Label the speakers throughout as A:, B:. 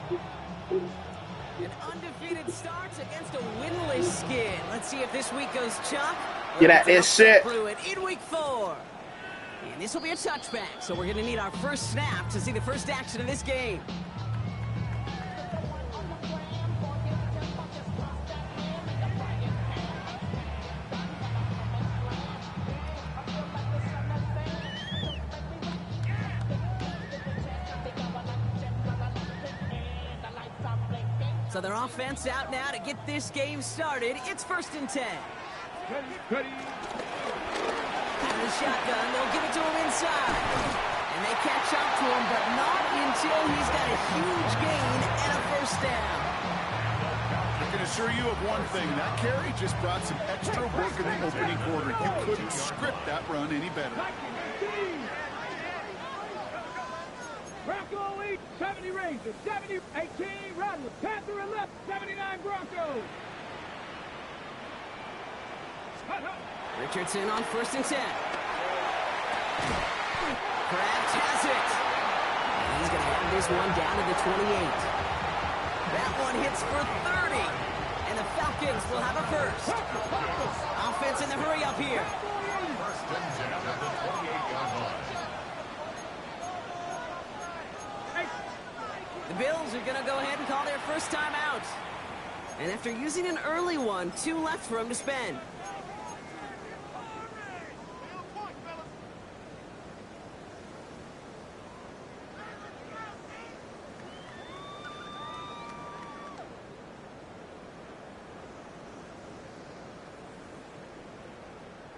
A: An undefeated start against a winless Skid. Let's see if this week goes Chuck.
B: Get at this shit.
A: Through it in week 4. And this will be a touchback, so we're going to need our first snap to see the first action of this game. So their offense out now to get this game started. It's 1st and 10.
C: Ready.
A: Out of the shotgun, they'll give it to him inside. And they catch up to him, but not until he's got a huge gain and a first down.
D: I can assure you of one thing. That carry just brought some extra work in the opening quarter. You couldn't script that run any better.
C: Bronco lead, 70 Rangers, 70, 18 Rattlers, Panther and left, 79 Broncos.
A: Richardson on 1st and 10. Krabs has it. And he's going to have this one down to the 28. That one hits for 30. And the Falcons will have a first. Offense in the hurry up here.
E: 1st and 10 at the 28-yard line.
A: The Bills are going to go ahead and call their first time out. And after using an early one, 2 left for him to spend.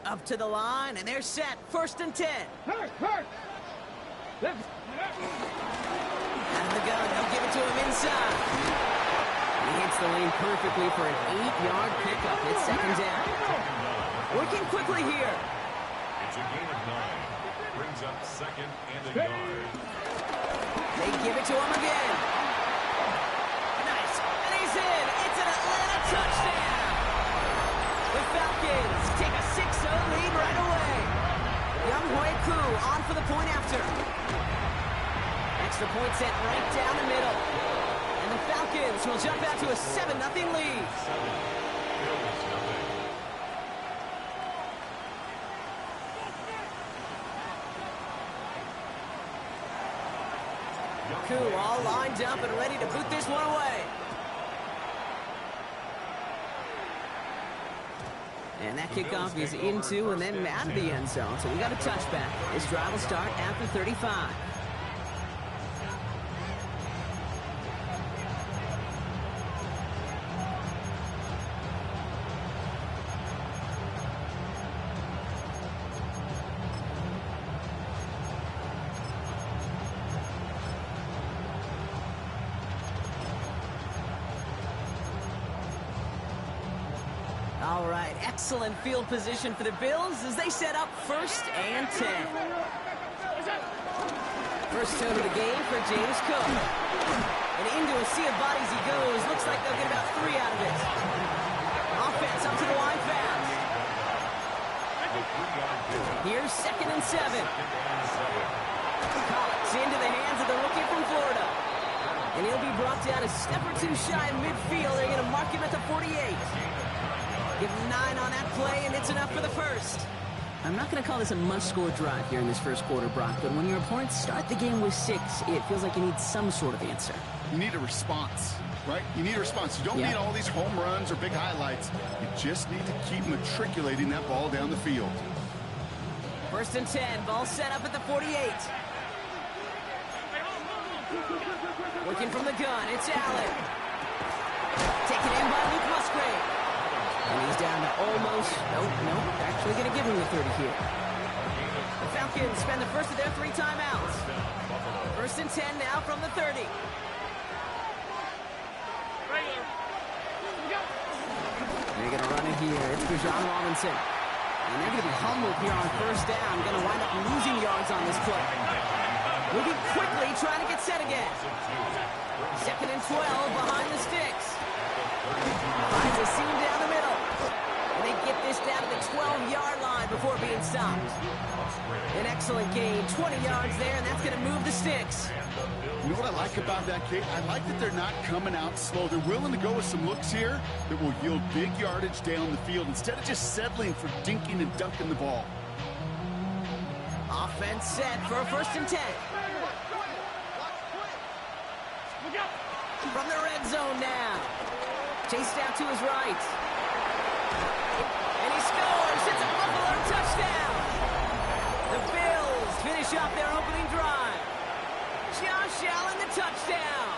A: Up to the line, and they're set. 1st and 10.
C: Hurt.
A: Out of the gun, they'll give it to him inside. He hits the lane perfectly for an 8-yard pickup. It's 2nd down. Working quickly here.
E: It's a gain of 9. Brings up 2nd and a yard.
A: They give it to him again. Nice. And he's in. It's an Atlanta touchdown. The Falcons take a 6-0 lead right away. Amo Y3 on for the point after. Extra point set right down the middle. And the Falcons will jump out to a 7-0 lead. Koo all lined up and ready to boot this one away. And that kickoff is into and then out of the end zone. So we got a touchback. This drive will start after 35. All right, excellent field position for the Bills as they set up 1st and 10. First tone of the game for James Cook. And into a sea of bodies he goes. Looks like they'll get about 3 out of it. Offense up to the line fast. Here's 2nd and 7. Cox into the hands of the rookie from Florida. And he'll be brought down a step or 2 shy of midfield. They're going to mark him at the 48. Give him 9 on that play, and it's enough for the first. I'm not going to call this a must-score drive here in this first quarter, Brock, but when your opponents start the game with 6, it feels like you need some sort of answer.
D: You need a response, right? You need a response. You don't need all these home runs or big highlights. You just need to keep matriculating that ball down the field.
A: 1st and 10, ball set up at the 48. Working from the gun, it's Allen. Taken in by Luke Musgrave. And he's down to almost, nope, actually going to give him the 30 here. The Falcons spend the first of their 3 timeouts. 1st and 10 now from the 30. They're going to run it here. It's Bijan Robinson. And they're going to be humbled here on 1st down. Going to wind up losing yards on this play. Moving quickly, trying to get set again. 2nd and 12 behind the sticks. Finds a seam down the middle. And they get this down to the 12-yard line before being stopped. An excellent gain, 20 yards there, and that's going to move the sticks.
D: You know what I like about that, Kate? I like that they're not coming out slow. They're willing to go with some looks here that will yield big yardage down the field instead of just settling for dinking and dunking the ball.
A: Offense set for a 1st and 10. From the red zone now. Chased out to his right. And he scores. It's a Buffalo touchdown. The Bills finish off their opening drive. Josh Allen, the touchdown.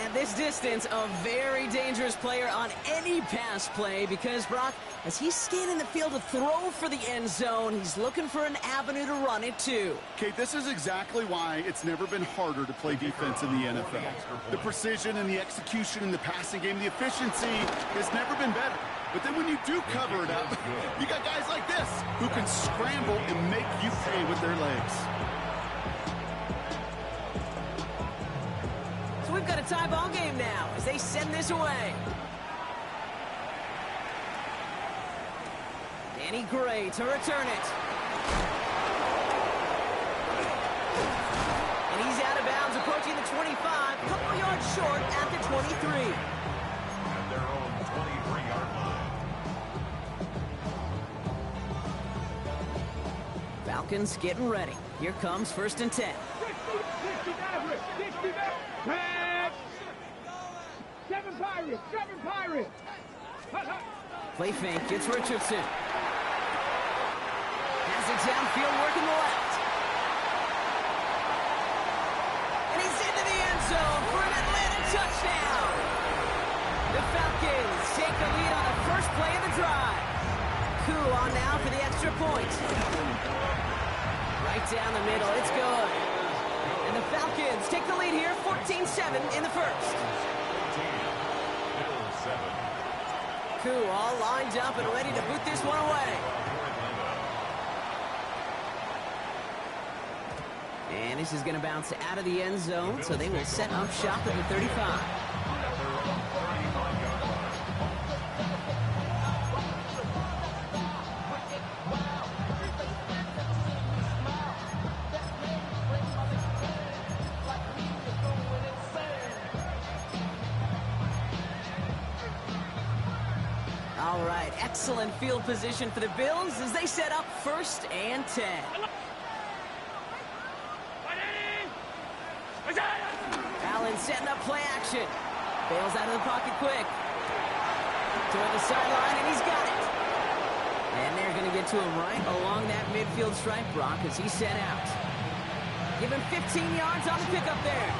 A: At this distance, a very dangerous player on any pass play because, Brock, as he's scanning the field to throw for the end zone, he's looking for an avenue to run it too.
D: Kate, this is exactly why it's never been harder to play defense in the NFL. The precision and the execution in the passing game, the efficiency has never been better. But then when you do cover it up, you got guys like this who can scramble and make you pay with their legs.
A: So we've got a tie ball game now as they send this away. Danny Gray to return it. And he's out of bounds, approaching the 25, a couple yards short at the 23.
E: At their own 23-yard line.
A: Falcons getting ready. Here comes 1st and 10.
C: 60 Red. 7 Pirates.
A: Play fake, gets Richardson. Has it downfield, working the left. And he's into the end zone for an Atlanta touchdown. The Falcons take the lead on the first play of the drive. Koo on now for the extra point. Right down the middle, it's good. And the Falcons take the lead here, 14-7 in the first. Koo all lined up and ready to boot this one away. And this is going to bounce out of the end zone, so they will set up shop at the 35. All right, excellent field position for the Bills as they set up 1st and 10. Allen setting up play action. Bails out of the pocket quick. Toward the sideline, and he's got it. And they're going to get to him right along that midfield stripe, Brock, as he's set out. Give him 15 yards on the pickup there.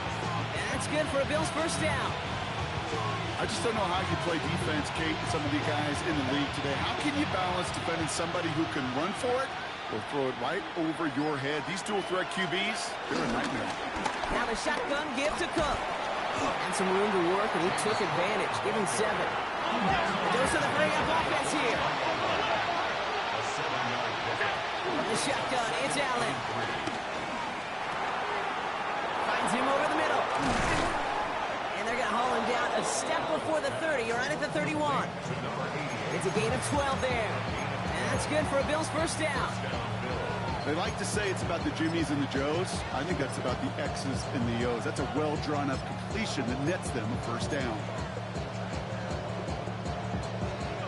A: And that's good for a Bills 1st down.
D: I just don't know how you play defense, Kate, with some of the guys in the league today. How can you balance defending somebody who can run for it or throw it right over your head? These dual threat QBs, they're a nightmare.
A: Now the shotgun give to Cook. And some room to work, and he took advantage. Give him 7. A dose of the bring-up offense here. From the shotgun, it's Allen. Finds him over the middle. And they're going to haul him down a step before the 30, right at the 31. It's a gain of 12 there. And that's good for a Bills 1st down.
D: They like to say it's about the Jimmies and the Joes. I think that's about the X's and the O's. That's a well-drawn-up completion that nets them a 1st down.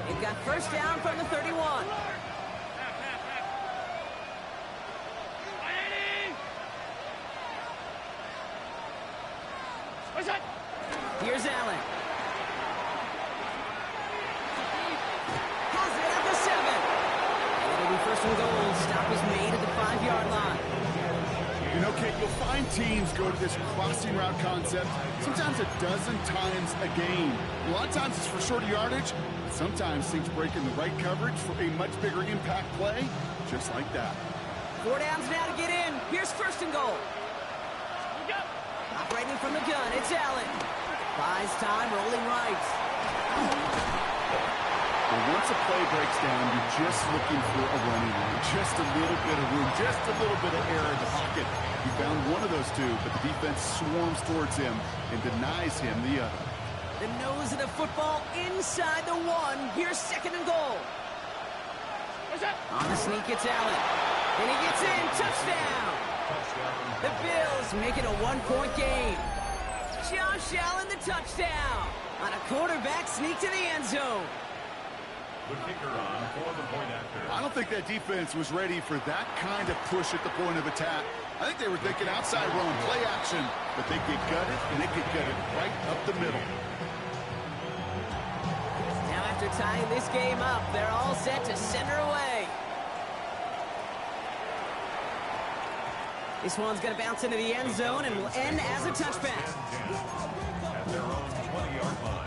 A: They've got 1st down from the 31. Here's Allen. Has it at the 7. And it'll be 1st and goal. Stop is made at the 5-yard line.
D: You know, Kate, you'll find teams go to this crossing route concept sometimes a dozen times a game. A lot of times it's for shorter yardage. Sometimes things break in the right coverage for a much bigger impact play, just like that.
A: 4 downs now to get in. Here's 1st and goal. Operating from the gun, it's Allen. Buys time, rolling right.
D: Well, once a play breaks down, you're just looking for a running room. Just a little bit of room, just a little bit of air in the pocket. He found one of those two, but the defense swarms towards him and denies him the other.
A: The nose of the football inside the 1. Here's 2nd and goal. On the sneak, it's Allen. And he gets in. Touchdown. The Bills make it a 1-point game. Josh Allen, the touchdown. On a quarterback sneak to the end zone.
E: The kicker on for the point after.
D: I don't think that defense was ready for that kind of push at the point of attack. I think they were thinking outside run, play action, but they get gutted, and they get gutted right up the middle.
A: Now after tying this game up, they're all set to center away. This one's going to bounce into the end zone and will end as a touchback.
E: At their own 20-yard line.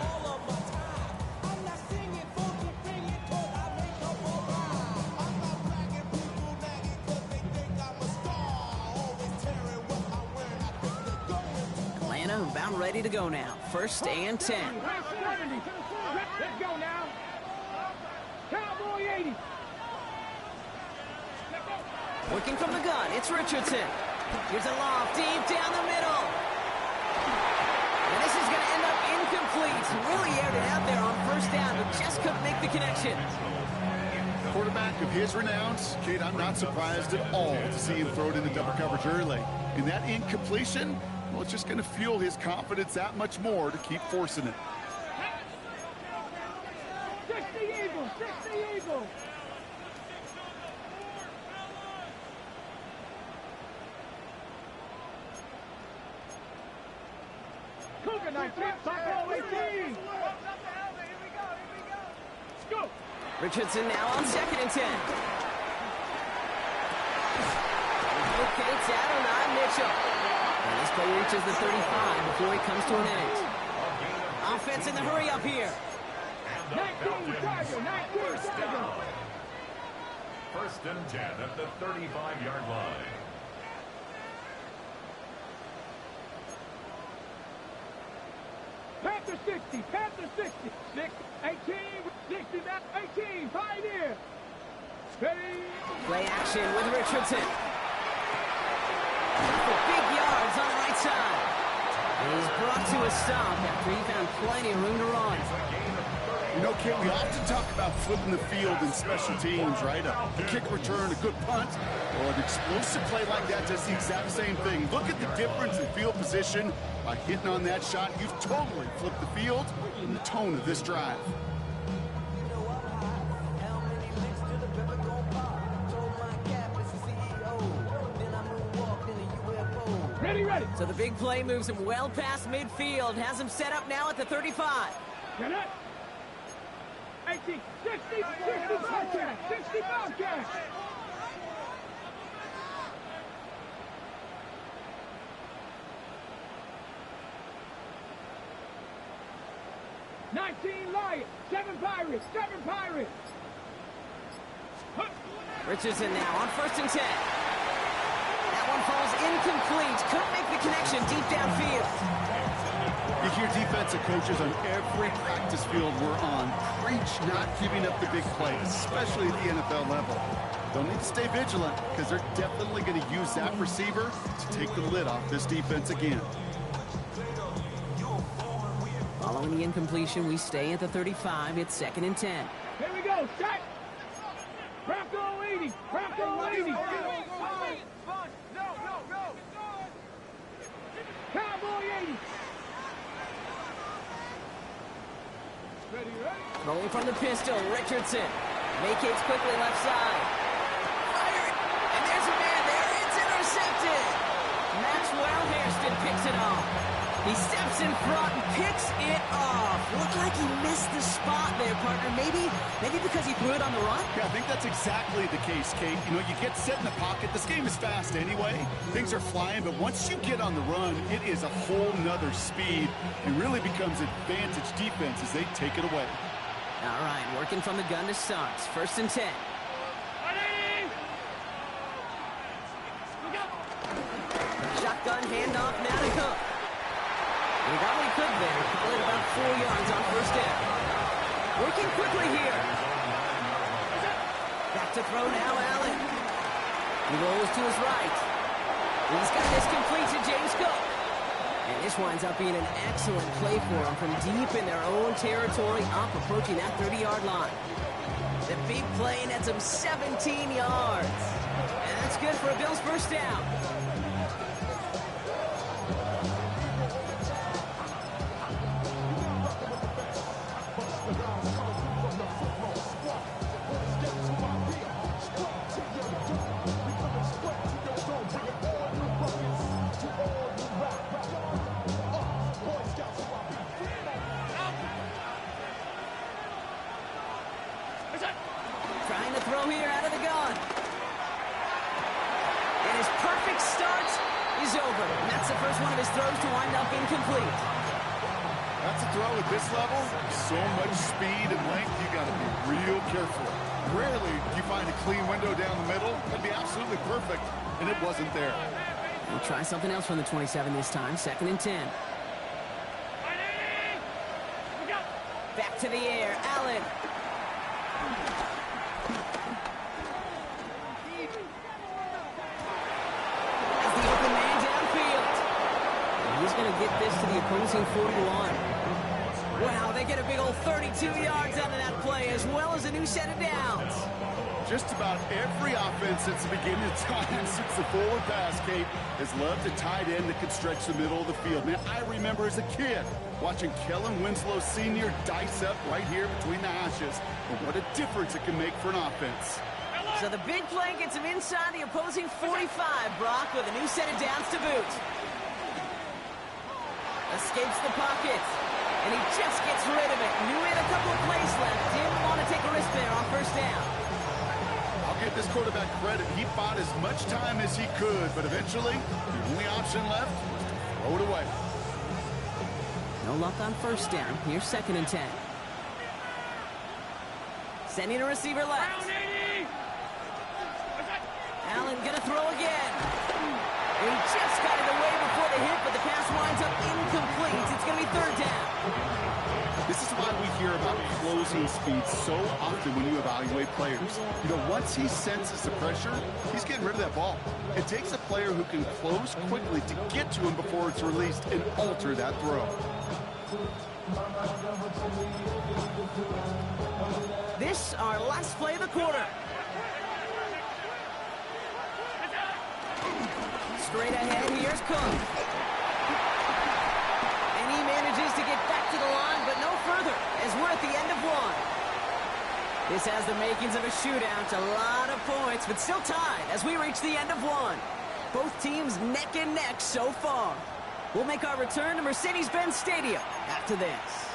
A: Atlanta about ready to go now. 1st and 10.
C: Let's go now. Cowboy 80.
A: Working from the gun, it's Richardson. Here's a lob deep down the middle. And this is going to end up incomplete. Really aired it out there on 1st down, but just couldn't make the connection.
D: Quarterback of his renowns, Kate, I'm not surprised at all to see him throw it in the double coverage early. And that incompletion, well, it's just going to fuel his confidence that much more to keep forcing it.
C: 60 Eagles, 60 Eagles. Cougar 19, Amo Y3. Let's go.
A: Richardson now on 2nd and 10. Locates Adonai Mitchell. And this play reaches the 35 before he comes to an end. Offense in the hurry up here.
C: 19 Tiger, 19 Tiger.
E: 1st and 10 at the 35-yard line.
C: Panther 60, Panther 60. 6, 18, 60, 18, Pioneer. Ready.
A: Play action with Richardson. For big yards on the right side. He's brought to a stop after he found plenty of room to run.
D: You know, Kate, we often talk about flipping the field in special teams, right? A kick return, a good punt. Well, an explosive play like that does the exact same thing. Look at the difference in field position. By hitting on that shot, you've totally flipped the field and the tone of this drive.
C: Ready, ready.
A: So the big play moves him well past midfield. Has him set up now at the 35.
C: Get it. 18, 60, 60 Bobcat, 60 Bobcat. Lion, 7 Pirates, 7 Pirates.
A: Richardson now on 1st and 10. That one falls incomplete. Couldn't make the connection deep downfield.
D: You hear defensive coaches on every practice field we're on preach not giving up the big plays, especially at the NFL level. They'll need to stay vigilant because they're definitely going to use that receiver to take the lid off this defense again.
A: Following the incompletion, we stay at the 35. It's 2nd and 10.
C: Here we go, set. Bronco 80, Bronco 80. Cowboy 80. Ready, ready.
A: Rolling from the pistol, Richardson. Vacates quickly left side. Fired, and there's a man there. It's intercepted. Maxwell Hairston picks it off. He steps in front and picks it off. Looked like he missed the spot there, partner. Maybe because he threw it on the run?
D: Yeah, I think that's exactly the case, Kate. You know, you get set in the pocket. This game is fast anyway. Things are flying, but once you get on the run, it is a whole nother speed. It really becomes advantage defense as they take it away.
A: All right, working from the gun to start. 1st and 10. Shotgun handoff now to Cook. He got what he could there. Call it about 4 yards on 1st down. Working quickly here. Back to throw now, Allen. He rolls to his right. He's got this complete to James Cook. And This winds up being an excellent play for them from deep in their own territory, up approaching that 30-yard line. The big play nets them 17 yards. And that's good for a Bills first down. Trying to throw here out of the gun. And his perfect start is over. And that's the first one of his throws to wind up incomplete.
D: That's a throw at this level. So much speed and length, you got to be real careful. Rarely do you find a clean window down the middle. That'd be absolutely perfect, and it wasn't there.
A: We'll try something else from the 27 this time. 2nd and 10. Back to the air. Allen. As the open man downfield. And he's going to get this to the opposing 41. Wow, they get a big old 32 yards out of that play, as well as a new set of downs.
D: Just about every offense since the beginning of time, since the forward pass, Kate, has loved a tight end that could stretch the middle of the field. Man, I remember as a kid watching Kellen Winslow Sr. dice up right here between the hashes. But what a difference it can make for an offense.
A: So the big play gets him inside the opposing 45, Brock, with a new set of downs to boot. Escapes the pocket, and he just gets rid of it. Knew he had a couple of plays left. Didn't want to take a risk there on first down.
D: I'll give this quarterback credit. He bought as much time as he could, but eventually, the only option left was to throw it away.
A: No luck on first down. Here's 2nd and 10. Sending a receiver left. Allen gonna throw again. He just got it away before the hit, but the pass winds up incomplete. It's gonna be 3rd down.
D: This is why we hear about closing speed so often when you evaluate players. You know, once he senses the pressure, he's getting rid of that ball. It takes a player who can close quickly to get to him before it's released and alter that throw.
A: This, our last play of the quarter. Straight ahead, here's Cook. And he manages to get back to the line, but no further, as we're at the end of one. This has the makings of a shootout, a lot of points, but still tied as we reach the end of one. Both teams neck and neck so far. We'll make our return to Mercedes-Benz Stadium after this.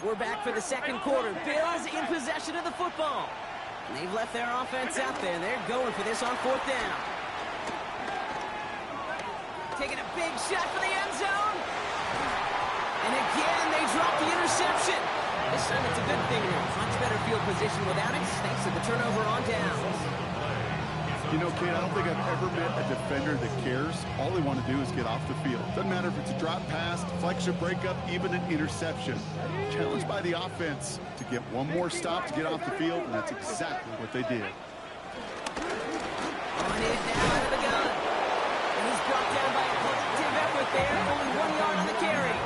A: We're back for the second quarter. Bills in possession of the football. And they've left their offense out there. They're going for this on 4th down. Taking a big shot for the end zone. And again, they drop the interception. This time it's a good thing. Much better field position without it, thanks to the turnover on downs.
D: You know, Kate, I don't think I've ever met a defender that cares. All they want to do is get off the field. Doesn't matter if it's a drop pass, deflection, breakup, even an interception. Challenged by the offense to get one more stop to get off the field, and that's exactly what they did.
A: On it now out of the gun. And he's brought down by a collective effort there. Only 1 yard on the carry.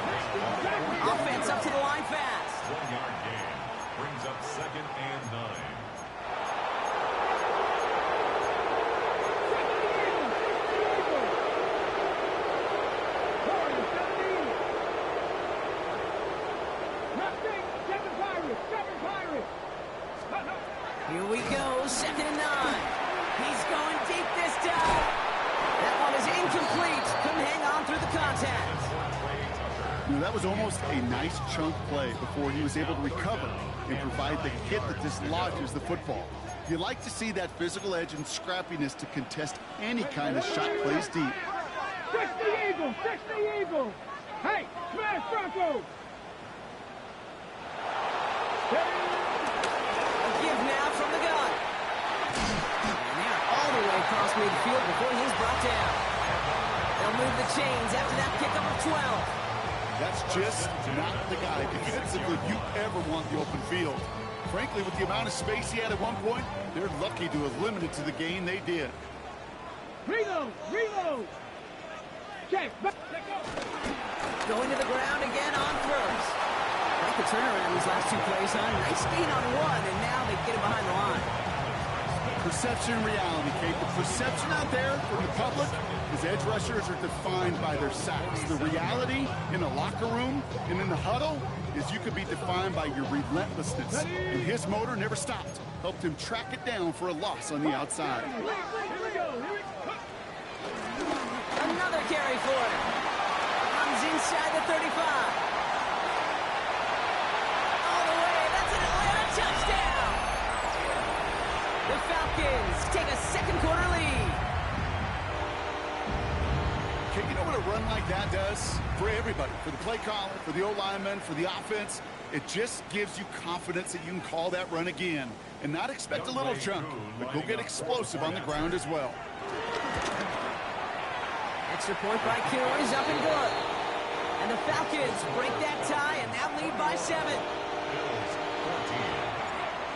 A: Offense up to the line fast.
E: 1-yard gain brings up 2nd and 9.
A: Here we go, 2nd and 9. He's going deep this time. That one is incomplete. Couldn't hang on through the contact.
D: You know, that was almost a nice chunk play before he was able to recover and provide the hit that dislodges the football. You like to see that physical edge and scrappiness to contest any kind of shot plays deep.
C: Fix the Eagles! Fix the Eagles! Hey, smash Bronco!
A: Give now from the gun. And they're all the way across across midfield before he's brought down. They'll move the chains after that pickup of 12.
D: That's just not the guy defensively you ever want the open field. Frankly, with the amount of space he had at one point, they're lucky to have limited to the gain they did.
C: Reload! Reload! Check! Back! Let go!
A: Going to the ground again on first. Like the turnaround these last two plays, huh? Nice gain on one, and now they get him behind the line.
D: Perception and reality, Kate. The perception out there from the public is edge rushers are defined by their sacks. The reality in the locker room and in the huddle is you could be defined by your relentlessness. And his motor never stopped. Helped him track it down for a loss on the outside.
C: Here we go! Here we go!
A: Another carry for him. Runs inside the 35. All the way. That's an Atlanta touchdown. The Falcons take a second quarter lead.
D: Okay, you know what a run like that does? For everybody, for the play caller, for the O-lineman, for the offense, it just gives you confidence that you can call that run again and not expect a little chunk, but go get explosive on the ground as well.
A: Extra point by Q is up and good. And the Falcons break that tie and now lead by 7.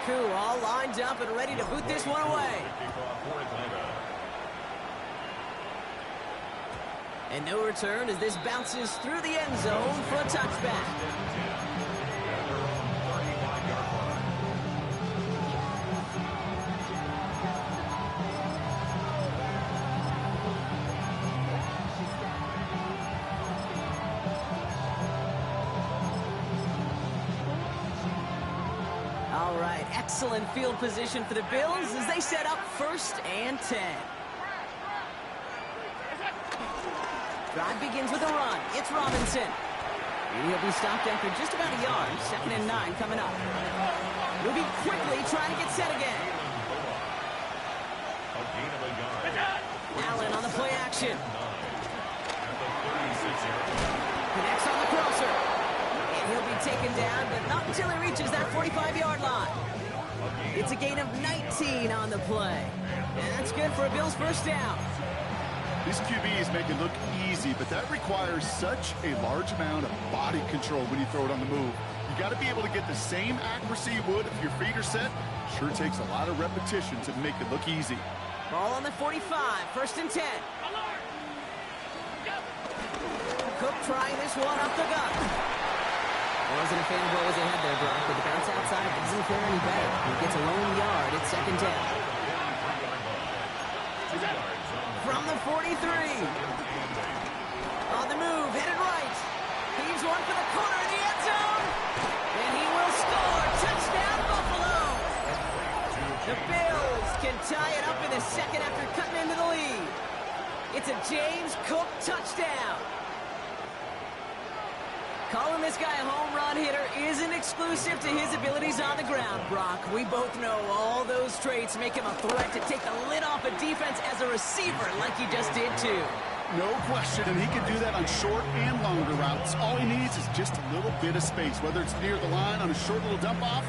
A: Q all lined up and ready to boot this one away. And no return as this bounces through the end zone for a touchback. All right, excellent field position for the Bills as they set up 1st and 10. Drive begins with a run. It's Robinson. He'll be stopped after just about a yard. 2nd and 9 coming up. Moving quickly, trying to get set again. Allen on the play action. Connects on the crosser. And he'll be taken down, but not until he reaches that 45-yard line. It's a gain of 19 on the play. And that's good for a Bills first down.
D: These QBs make it look easy, but that requires such a large amount of body control when you throw it on the move. You got to be able to get the same accuracy you would if your feet are set. Sure takes a lot of repetition to make it look easy.
A: Ball on the 45, 1st and 10. Cook trying this one up the gut. Wasn't a fan of what was ahead there, Brock, but the bounce outside doesn't fare any better. He gets a lone yard at 2nd down. From the 43. On the move, headed right. Heaves one for the corner in the end zone. And he will score. Touchdown, Buffalo. The Bills can tie it up in the 2nd after cutting into the lead. It's a James Cook touchdown. Calling this guy a home run hitter isn't exclusive to his abilities on the ground, Brock. We both know all those traits make him a threat to take the lid off a defense as a receiver like he just did too.
D: No question, and he can do that on short and longer routes. All he needs is just a little bit of space, whether it's near the line on a short little dump-off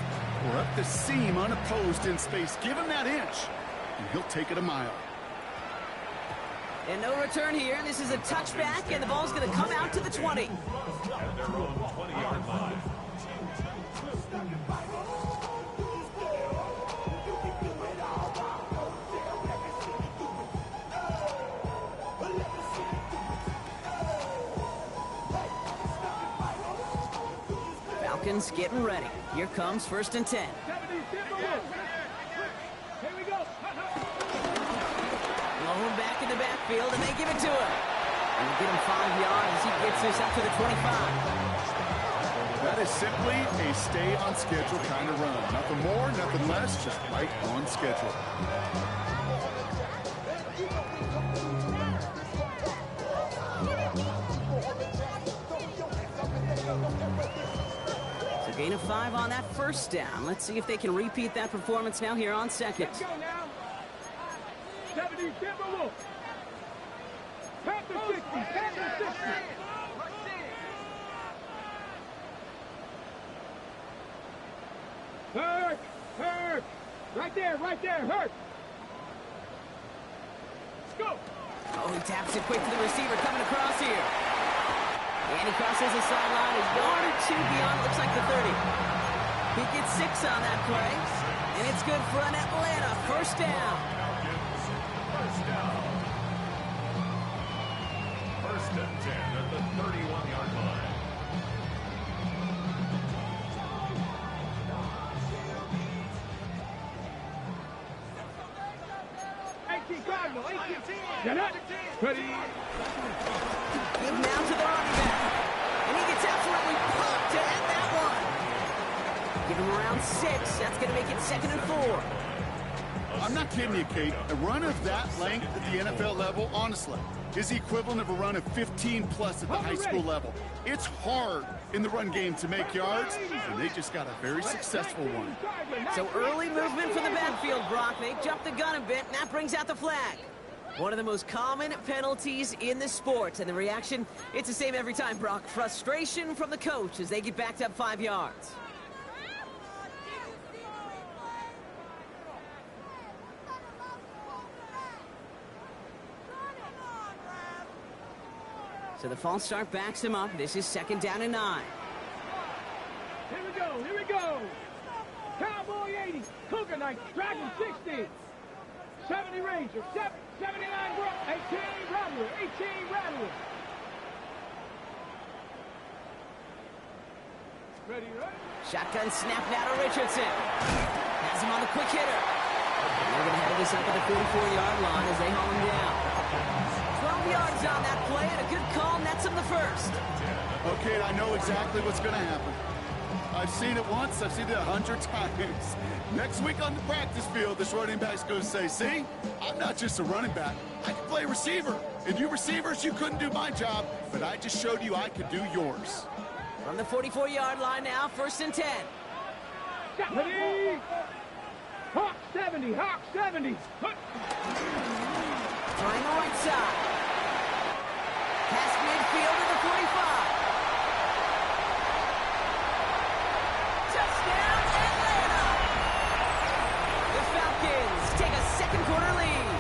D: or up the seam unopposed in space. Give him that inch, and he'll take it a mile.
A: And no return here. This is a touchback, and the ball's going to come out to the 20. Falcons getting ready. Here comes 1st and 10.
C: Here we go.
A: Blown back in the backfield, and they give it to him. And get him 5 yards as he gets this up to the 25.
D: That is simply a stay-on-schedule kind of run. Nothing more, nothing less, just right on schedule.
A: So gain of 5 on that 1st down. Let's see if they can repeat that performance now here on 2nd.
C: Let's go now. 70 Timberwolves. Panther 60. Panther 60. Hurt. Hurt. Right there. Right there. Hurt.
A: Oh, he taps it quick to the receiver coming across here. And he crosses the sideline a yard or two beyond, looks like the 30. He gets 6 on that play. And it's good for an Atlanta first down.
E: First down. First and 10 at the 31-yard line.
C: 18 Cardinal, 18. Get up. Ready.
A: Give now to the running back. And he gets absolutely pumped to end that one. Give him around 6. That's going to make it 2nd and 4.
D: I'm not kidding you, Kate. A run of that length at the NFL level, honestly, is the equivalent of a run of 15-plus at the high school level. It's hard in the run game to make yards, and they just got a very successful one.
A: So early movement from the backfield, Brock. They jumped the gun a bit, and that brings out the flag. One of the most common penalties in the sport. And the reaction, it's the same every time, Brock. Frustration from the coach as they get backed up 5 yards. So the false start backs him up. This is 2nd down and 9.
C: Here we go, here we go. Cowboy 80, Cougar Knight, Dragon 60. 70 Ranger, 79 Brock, 18 Rattler, 18 Rattler. Ready, ready?
A: Shotgun snap now to Richardson. Has him on the quick hitter. And they're going to head this up at the 44-yard line as they haul him down. 12 yards on that play, and a good call nets him the first.
D: Okay, I know exactly what's going to happen. I've seen it once, I've seen it 100 times. Next week on the practice field, this running back's going to say, see, I'm not just a running back, I can play receiver. And you receivers, you couldn't do my job, but I just showed you I could do yours.
A: From the 44-yard line now, 1st and 10.
C: Ready? Hawk 70, Hawk 70.
A: Trying the right side. Past midfield to the 45. Touchdown, Atlanta! The Falcons take a 2nd quarter lead.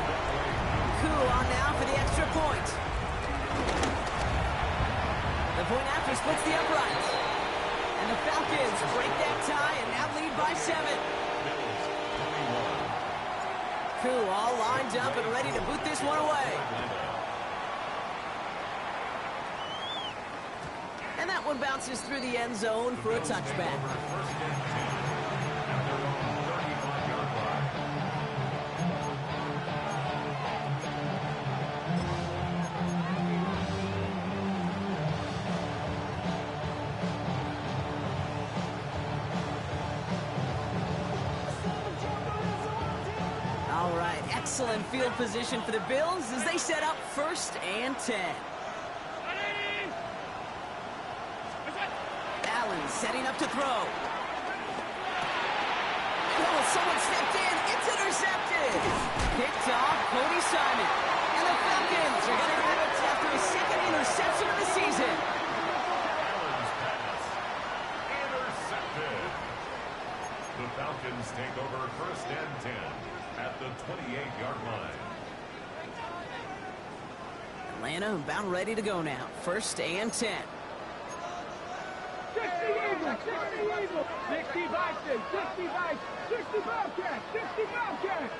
A: Cool on now for the extra point. The point after splits the uprights. And the Falcons break that tie and now lead by 7. Cool all lined up and ready to boot this one away. And that one bounces through the end zone for a touchback. All right, excellent field position for the Bills as they set up 1st and 10. Allen setting up to throw. Oh, someone stepped in. It's intercepted. Picked off Cody Simon. And the Falcons are going to have it after a 2nd interception of the season.
E: Allen's pass. Intercepted. The Falcons take over 1st and 10 at the 28-yard line.
A: Atlanta about ready to go now. 1st and 10.
C: 60 Eagles, 60 Eagles, 60 Vikings, 60 Vikings, 60 Bobcats, 60 Bobcats.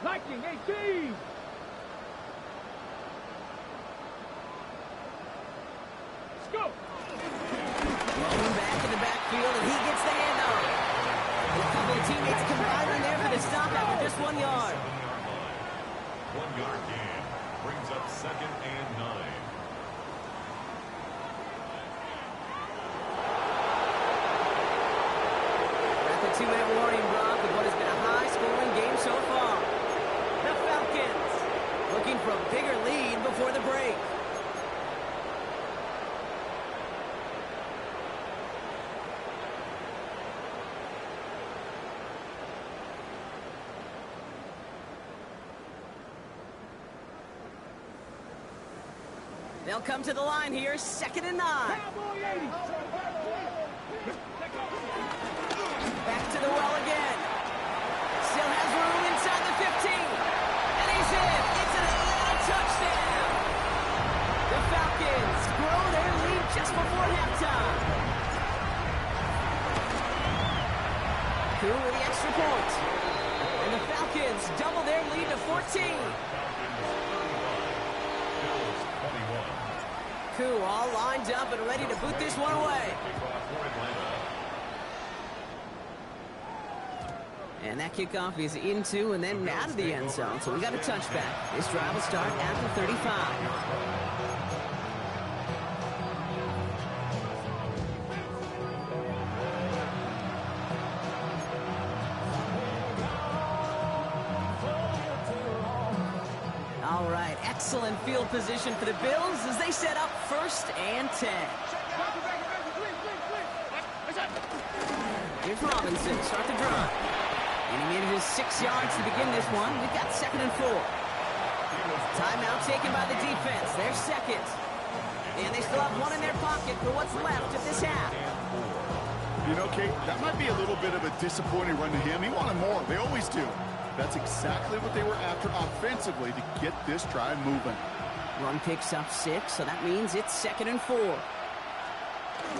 C: Viking 18. Let's go.
A: Rolling back in the backfield, and he gets the handoff. A couple of teammates combining there for the stop after just 1 yard.
E: 1-yard gain brings up 2nd and 9.
A: At the 2-minute warning, Brock, with what has been a high-scoring game so far. The Falcons looking for a bigger lead before the break. They'll come to the line here, 2nd and 9.
C: Cowboy 80.
A: Back to the well again. Still has Falcons double their lead to 14. Koo all lined up and ready to boot this one away. And that kickoff is into and then out of the end zone. So we got a touchback. This drive will start at the 35. All right, excellent field position for the Bills as they set up 1st and 10. Here's Robinson, start the drive. And he manages 6 yards to begin this one. We've got 2nd and 4. Timeout taken by the defense. They're 2nd. And they still have 1 in their pocket for what's left of this half.
D: You know, Kate, that might be a little bit of a disappointing run to him. He wanted more. They always do. That's exactly what they were after offensively to get this drive moving.
A: Run picks up 6, so that means it's 2nd and 4.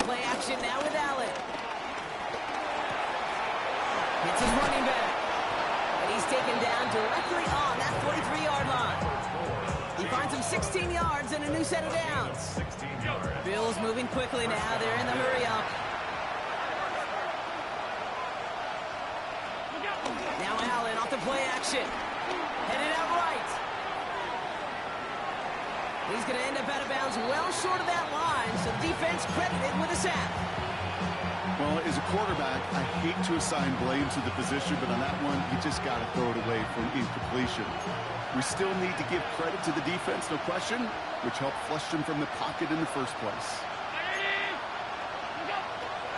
A: Play action now with Allen. It's his running back. And he's taken down directly on that 43-yard line. He finds him 16 yards and a new set of downs. Bills moving quickly now. They're in the hurry-up. Now Allen off the play action. Headed out right. He's going to end up out of bounds well short of that line, so defense credited with a sack.
D: Well, as a quarterback, I hate to assign blame to the position, but on that one, you just got to throw it away for an incompletion. We still need to give credit to the defense, no question, which helped flush him from the pocket in the first place.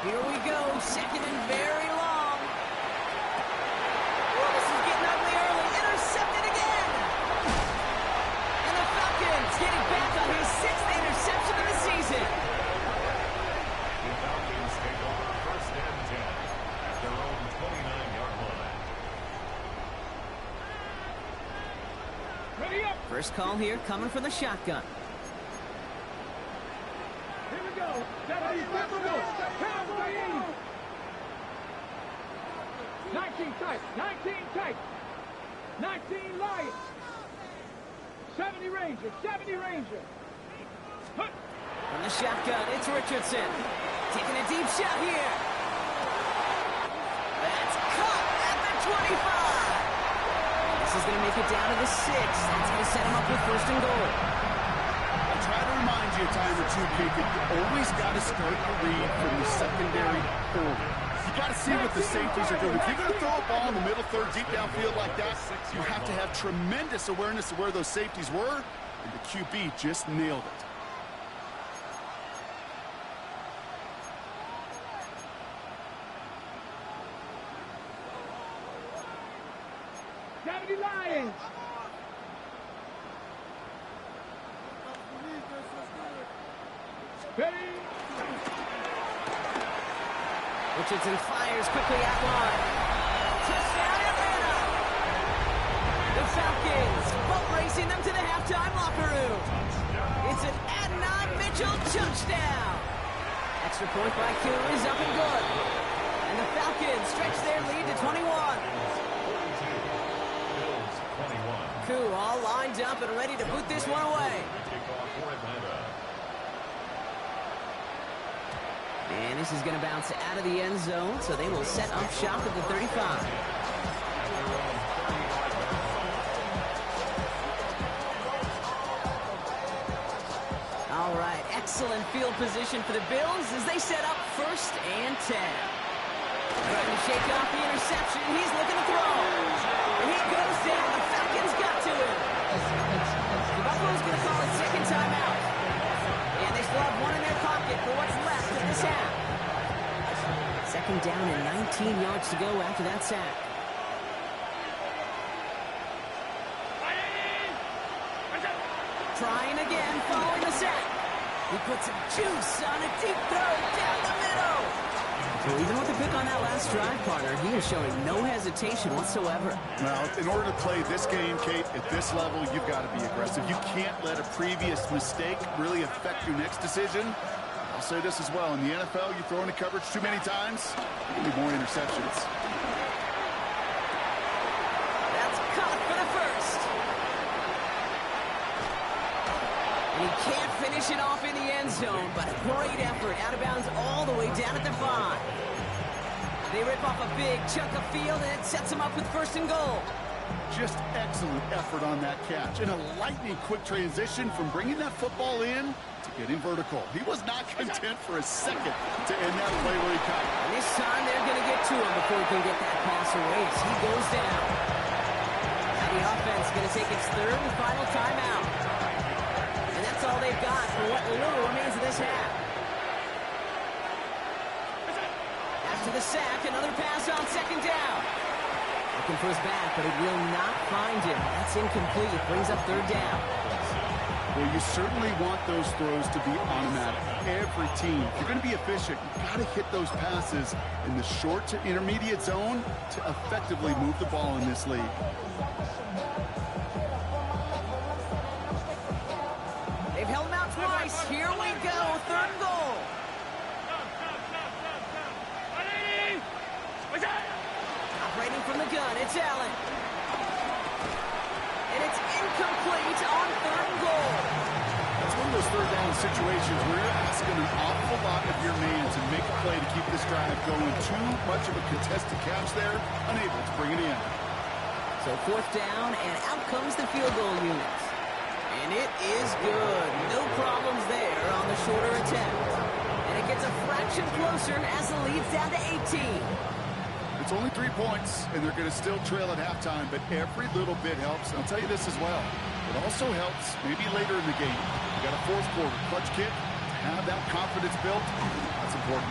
A: Here we go, 2nd and very long. Oh, this is getting ugly early. Intercepted again. And the Falcons getting back on his 6th interception of the season. First call here coming from the shotgun.
C: Here we go. Cowboy 80. 19 tight. 19 tight. 19 Lions. 70 Ranger. 70 Ranger.
A: From the shotgun, it's Richardson. Taking a deep shot here. That's caught at the 25. This is going to make it down to the 6. That's going to set him up with 1st and goal.
D: I try to remind you a time or two, Kate, that you always got to start your read from the secondary order. You got to see what the safeties are doing. If you're going to throw a ball in the middle third, deep downfield like that, you have to have tremendous awareness of where those safeties were, and the QB just nailed it.
C: Lions. Ready.
A: Richardson fires quickly out wide. Touchdown Atlanta. The Falcons boat racing them to the halftime locker room. It's an Adnan Mitchell touchdown. Extra point by Koo is up and good. And the Falcons stretch their lead to 21. Koo all lined up and ready to boot this one away. And this is going to bounce out of the end zone, so they will set up shop at the 35. All right, excellent field position for the Bills as they set up 1st and 10. Trying to shake off the interception. He's looking to throw. And he goes down. The Falcons got to him. The Buffalo's going to call it 2nd timeout. And they still have 1 in their pocket for what's left of this half. 2nd down and 19 yards to go after that sack. Trying again following the sack. He puts some juice on a deep throw down the middle. So even with the pick on that last drive, partner, he is showing no hesitation whatsoever.
D: Well, in order to play this game, Kate, at this level, you've got to be aggressive. You can't let a previous mistake really affect your next decision. I'll say this as well. In the NFL, you throw into coverage too many times, you need more interceptions.
A: That's He can't finish it off in the end zone, but a great effort. Out of bounds all the way down at the 5. They rip off a big chunk of field, and it sets them up with 1st and goal.
D: Just excellent effort on that catch. And a lightning quick transition from bringing that football in to getting vertical. He was not content for a second to end that play where he caught it.
A: And this time they're going to get to him before he can get that pass away as he goes down. Now the offense is going to take its 3rd and final timeout. And that's all they've got for what little remains of this half. After the sack, another pass on 2nd down. Looking for his back, but it will not find him. That's incomplete. It brings up 3rd down.
D: Well, you certainly want those throws to be automatic. Every team, if you're going to be efficient, you've got to hit those passes in the short to intermediate zone to effectively move the ball in this league.
A: They've held him out twice. Here we go. 3rd and goal. Operating from the gun, it's Allen. And it's incomplete on 3rd and goal.
D: It's one of those 3rd down situations where you're asking an awful lot of your man to make a play to keep this drive going. Too much of a contested catch there, unable to bring it in.
A: So 4th down, and out comes the field goal unit. And it is good. No problems there on the shorter attempt. And it gets a fraction closer as the lead's down to 18.
D: It's only 3 points, and they're going to still trail at halftime, but every little bit helps. And I'll tell you this as well. It also helps maybe later in the game. You got a 4th quarter clutch kick. To have that confidence built, that's important.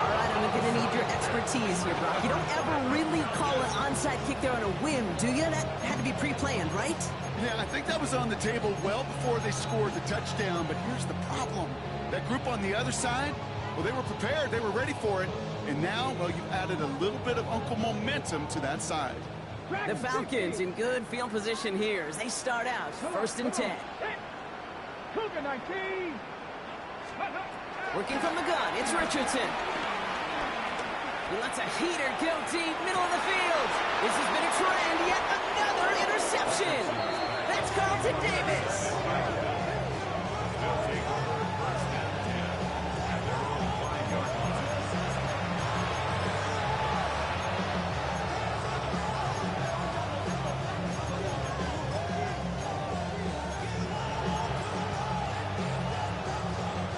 A: All right, I'm going to need your expertise here, Brock. You don't ever really call an onside kick there on a whim, do you? That had to be pre-planned, right?
D: Yeah, I think that was on the table well before they scored the touchdown, but here's the problem. That group on the other side, well, they were prepared. They were ready for it. And now, well, you've added a little bit of Uncle momentum to that side.
A: The Falcons in good field position here as they start out 1st and 10.
C: Cougar 19.
A: Working from the gun, it's Richardson. He lets a heater go deep, middle of the field. This has been a trend, yet another interception. That's Carlton Davis.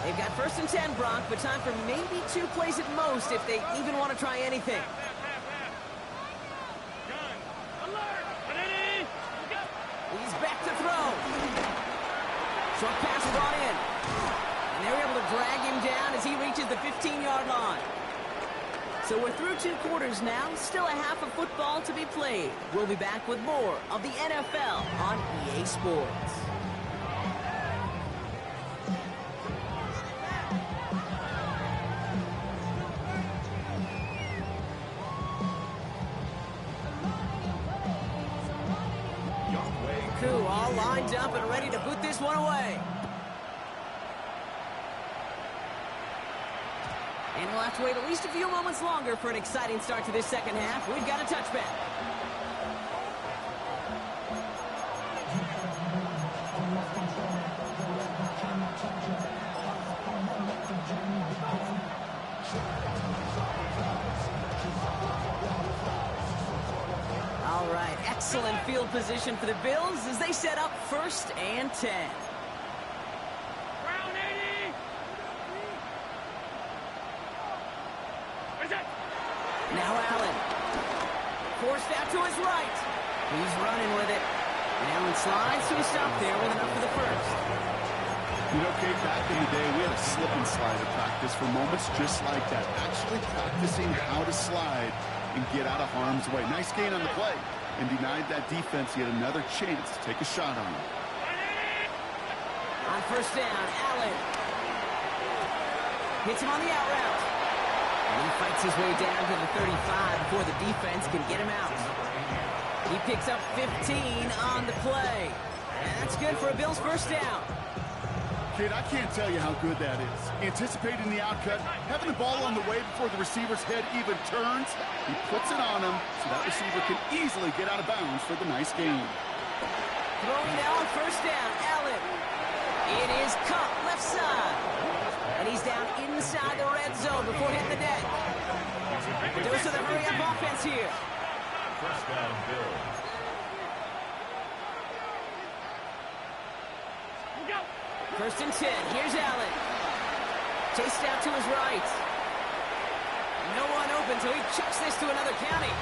A: They've got 1st and 10, Brock, but time for maybe 2 plays at most if they even want to try anything. He's back to throw. Short pass brought in. And they're able to drag him down as he reaches the 15-yard line. So we're through 2 quarters now. Still a half of football to be played. We'll be back with more of the NFL on EA Sports. All lined up and ready to boot this one away. And we'll have to wait at least a few moments longer for an exciting start to this 2nd half. We've got a touchback. All right, excellent field position for the Bills as they set up 1st and 10.
C: Brown 80.
A: Now Allen. Forced out to his right. He's running with it. And Allen slides to a stop there with enough for the 1st.
D: You know, Kate, back in the day, we had a slip and slide at practice for moments just like that. Actually practicing how to slide and get out of harm's way. Nice gain on the play and denied that defense yet another chance to take a shot on him.
A: On 1st down, Allen hits him on the out route. And he fights his way down to the 35 before the defense can get him out. He picks up 15 on the play. And that's good for a Bills 1st down.
D: Kid, I can't tell you how good that is. Anticipating the outcut, having the ball on the way before the receiver's head even turns, he puts it on him so that receiver can easily get out of bounds for the nice gain.
A: Throwing now on first down. Allen. It is Cup, left side. And he's down inside the red zone before hitting the net. A dose of the hurry-up offense here.
E: First down, Bills.
A: First and 10. Here's Allen. Chased out to his right. No one open, so he chucks this to another county.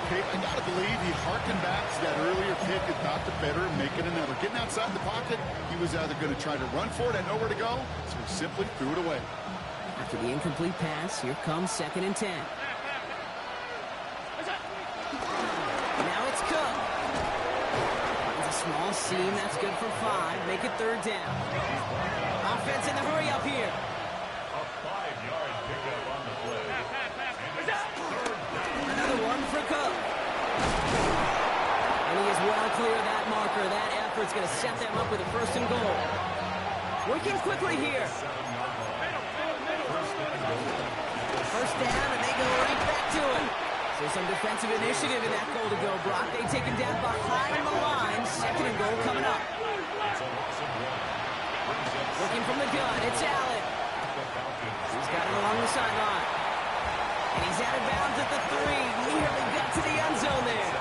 D: Okay, I gotta believe he harkened back to that earlier pick and thought the better of making another. Getting outside the pocket, he was either going to try to run for it and nowhere to go, so he simply threw it away.
A: After the incomplete pass, here comes second and 10. Now it's Cook. Finds a small seam, that's good for 5. Make it third down. Offense in the hurry up here.
E: A 5-yard pickup on the play.
A: Another one for Cook. And he is well clear of that marker. That effort's going to set them up with a first and goal. Working quickly here. First down, and they go right back to it. So some defensive initiative in that goal to go, Brock. They take him down behind the line. Second and goal coming up. Looking from the gun, it's Allen. He's got it along the sideline. And he's out of bounds at the 3. Nearly got to the end zone there.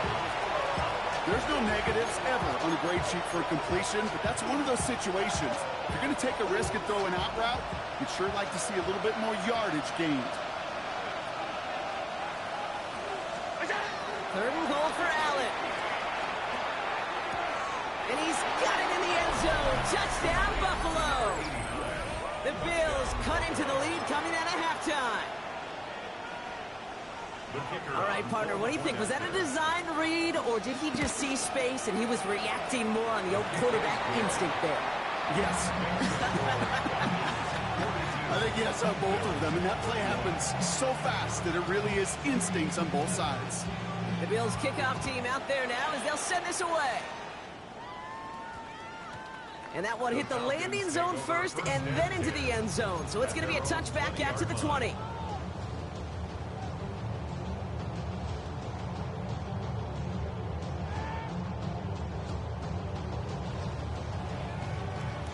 D: There's no negatives ever on a grade sheet for a completion, but that's one of those situations. If you're going to take a risk and throw an out route, you'd sure like to see a little bit more yardage gained.
A: Third and goal for Allen. And he's got it in the end zone. Touchdown, Buffalo. The Bills cut into the lead coming out of halftime. All right, partner, what do you think? Was that a design read, or did he just see space and he was reacting more on the old quarterback instinct there?
D: Yes. I think yes on both of them, and that play happens so fast that it really is instincts on both sides.
A: The Bills kickoff team out there now as they'll send this away. And that one hit the landing zone first and then into the end zone. So it's going to be a touchback out to the 20.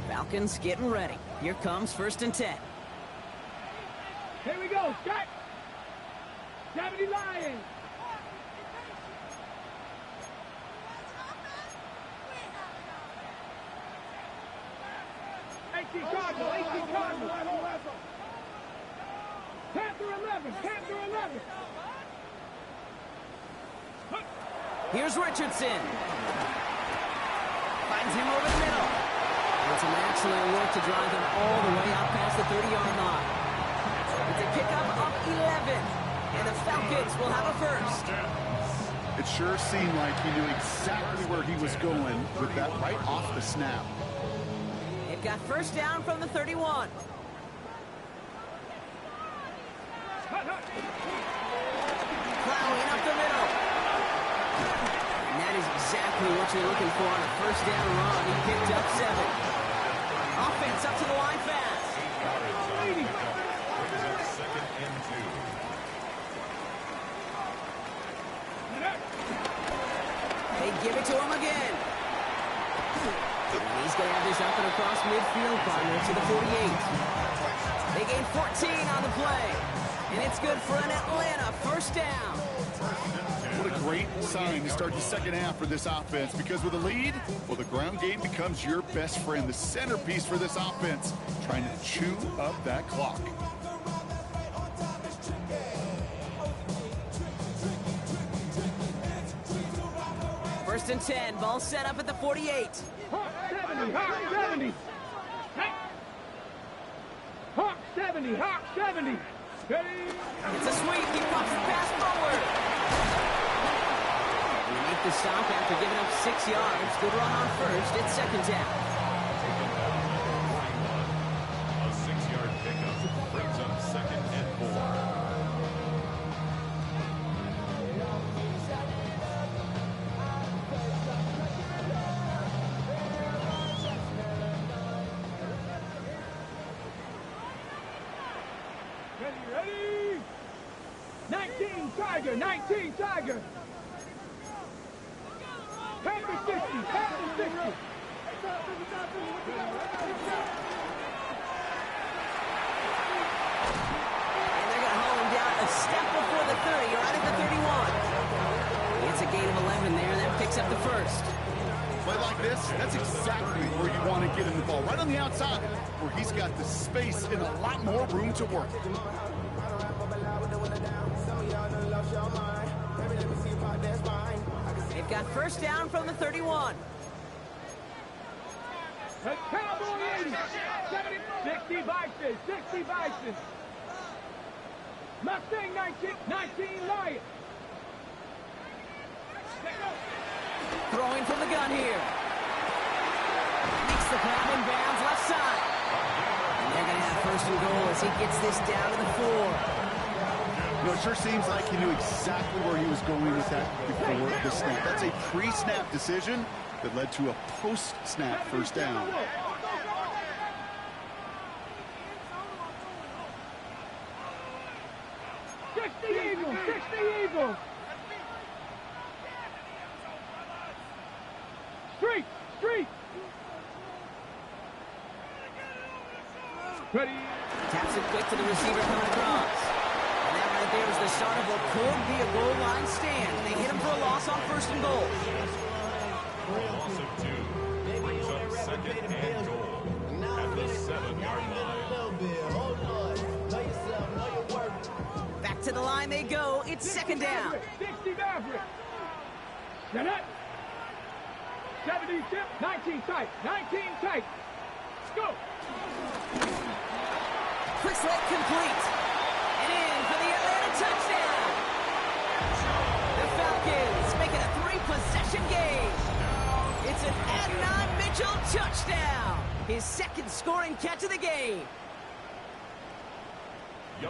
A: Falcons getting ready. Here comes first and 10.
C: Here we go, Scott. 70 Lions. Cardinal, 18 Cardinal. Panther 11, Panther 11.
A: Here's Richardson. Finds him over the middle. And it's an excellent work to drive him all the way out past the 30-yard line. It's a pickup of 11. And the Falcons will have a first.
D: It sure seemed like he knew exactly where he was going with that right off the snap.
A: Got first down from the 31. Plowing up the middle. And that is exactly what you're looking for on a first down run. He picked up 7. Offense up to the line fast.
E: Second and 2.
A: They give it to him again. And he's going to have this up and across midfield, partner, to the 48. They gain 14 on the play. And it's good for an Atlanta first down.
D: What a great sign to start the second half for this offense, because with a lead, well, the ground game becomes your best friend, the centerpiece for this offense, trying to chew up that clock.
A: First and 10, ball set up at the 48.
C: Hawk 70, Hawk 70. Hawk 70, Hawk 70.
A: It's a sweep. He pops the pass forward. And they make the stop after giving up 6 yards. Good run on first. It's second down.
E: A 6-yard pickup brings up second and 4.
C: Ready? 19 Tiger, 19 Tiger. Pass the 60. Pass the 60.
A: And they're going to hold him down a step before the 30. You're right at the 31. It's a gain of 11 there. That picks up the first.
D: Play like this, that's exactly where you want to get him the ball. Right on the outside, where he's got the space and a lot more room to work.
A: They've got first down from the 31.
C: The Cowboy 80. 60 Bison. 60 Bison. Mustang 19 Lion.
A: Throwing from the gun here. Makes the grab in bounds left side. And they're going to have first and goal as he gets this down to the 4.
D: You know, it sure seems like he knew exactly where he was going with that before the snap. That's a pre-snap decision that led to a post-snap first down.
C: Street. Ready.
A: Taps it quick to the receiver coming across. And that right there is the start of what could be a goal line stand. They hit him for a loss on first and goal.
E: Loss of 2. Brings up second and goal at the 7-yard line.
A: Back to the line they go. It's second down.
C: 60 Maverick. Set up. 70 tip. 19 tight. 19 tight. Go.
A: Quick slant complete. And in for the Atlanta touchdown. The Falcons make it a 3-possession game. It's an Adnan Mitchell touchdown. His second scoring catch of the game.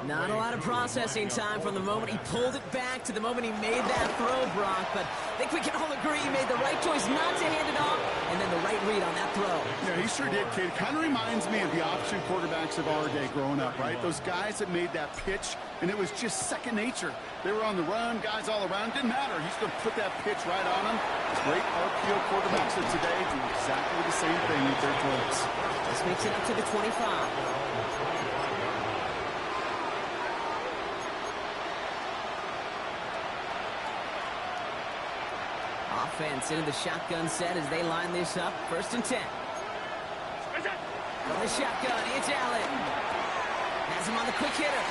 A: Not a lot of processing time from the moment he pulled it back to the moment he made that throw, Brock. But I think we can all agree he made the right choice not to hand it off, and then the right read on that throw.
D: Yeah, he sure did, kid. Kind of reminds me of the option quarterbacks of our day growing up, right? Those guys that made that pitch, and it was just second nature. They were on the run, guys all around. Didn't matter. He's going to put that pitch right on them. Great RPO quarterbacks of today do exactly the same thing with their throws.
A: This makes it up to the 25. Offense into the shotgun set as they line this up. First and 10. From the shotgun, it's Allen. Has him on the quick hitter.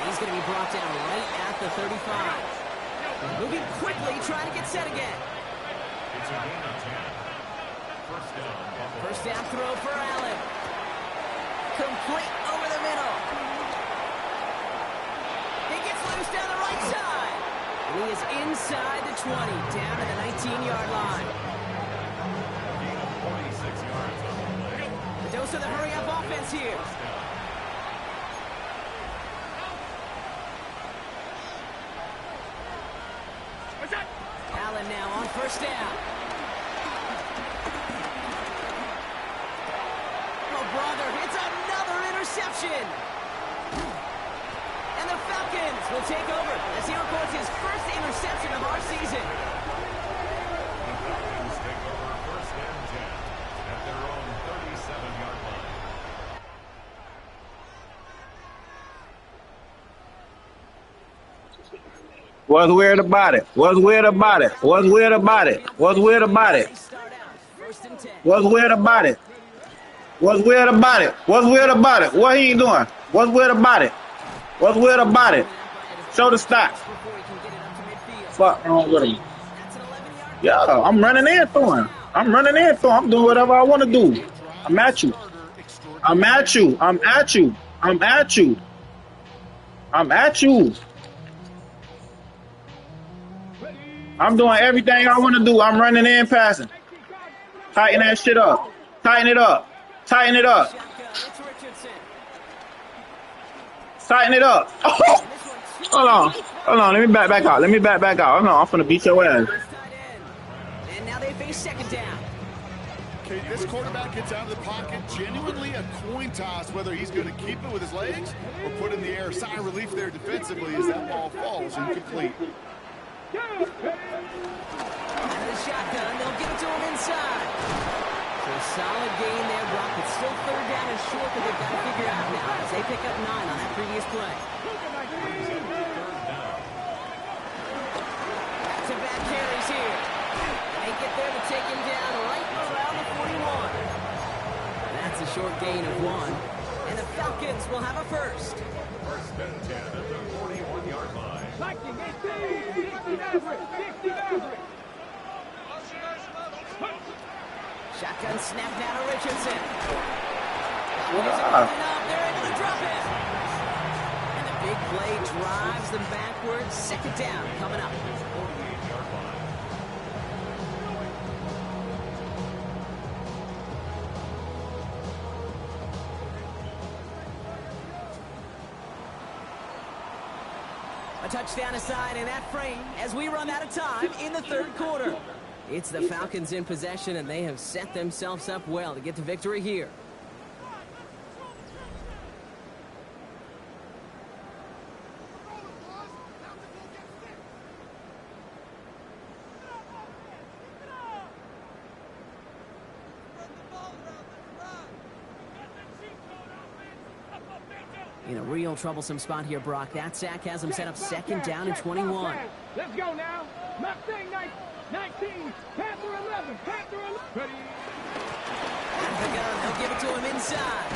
A: He's going to be brought down right at the 35. Moving quickly, trying to get set again.
E: It's a gain of 10. First down.
A: First down throw for Allen. Complete over the middle. He gets loose down the right side. He is inside the 20, down to the 19-yard line.
E: Gain of 46 yards on the play.
A: The dose of the hurry-up offense here. Allen now on first down. Oh, brother, it's another interception. And the Falcons will take over as he records his first interception of our season.
E: The Falcons take over first and 10 at their own 37-yard line.
B: What's weird about it? What's weird about it? What's weird about it? What's weird about it?
A: First and 10.
B: What's weird about it? What's weird about it? What's weird about it? What he ain't doing? What's weird about it? What's weird about it? Show the stop. Fuck wrong with him. Yeah, I'm running in through him. I'm running in through him. I'm doing whatever I want to do. I'm at you. I'm at you. I'm at you. I'm at you. I'm at you. I'm doing everything I want to do. I'm running in, passing. Tighten that shit up. Tighten it up. Tighten it up. Tighten it up. Oh! Hold on. Hold on. Let me back out. Let me back out. Hold on. I'm finna beat your ass.
A: And now they face second down.
D: Okay, this quarterback gets out of the pocket. Genuinely a coin toss whether he's going to keep it with his legs or put it in the air. Sigh of relief there defensively as that ball falls incomplete.
A: Out of the the shotgun. They'll give it to him inside. So a solid gain there, Brock. It's still third down and short that they've got to figure out now as they pick up 9 on that previous play. Back-to-back carries here. They get there to take him down right around the 41. That's a short gain of 1. And the Falcons will have a first.
E: First and 10 at the 41-yard line.
C: Viking 18, 60 Maverick, 60 Maverick.
A: Shotgun snap down to Richardson.
B: Wow.
A: They're able to drop it. And the big play drives them backwards. Second down coming up.
E: 48-yard line.
A: A touchdown aside in that frame as we run out of time in the third quarter. It's the Falcons in possession, and they have set themselves up well to get the victory here. In a real troublesome spot here, Brock. That sack has him set up second down and 21.
C: Let's go now. Mustang 19, Panther 11, Panther 11. Ready?
A: Out of the gun, they'll give it to him inside.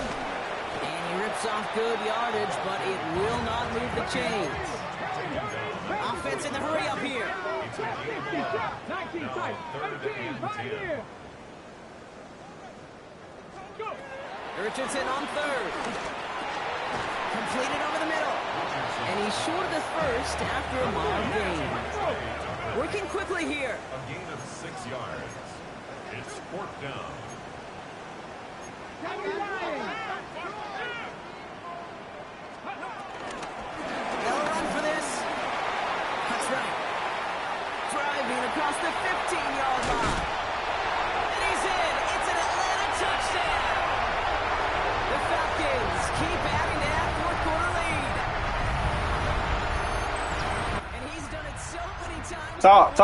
A: And he rips off good yardage, but it will not move the chains. Offense in the hurry up here.
C: 19 tight, 18, right here. Go.
A: Richardson on third. Completed over the middle. And he's short of the first after a mild gain. Working quickly here.
E: A gain of 6 yards. It's fourth down.
A: They'll run for this. That's right. Driving across the 15-yard line. And he's in. It's an Atlanta touchdown. The Falcons keep adding to that fourth quarter lead. And he's done it so many times.
B: Talk.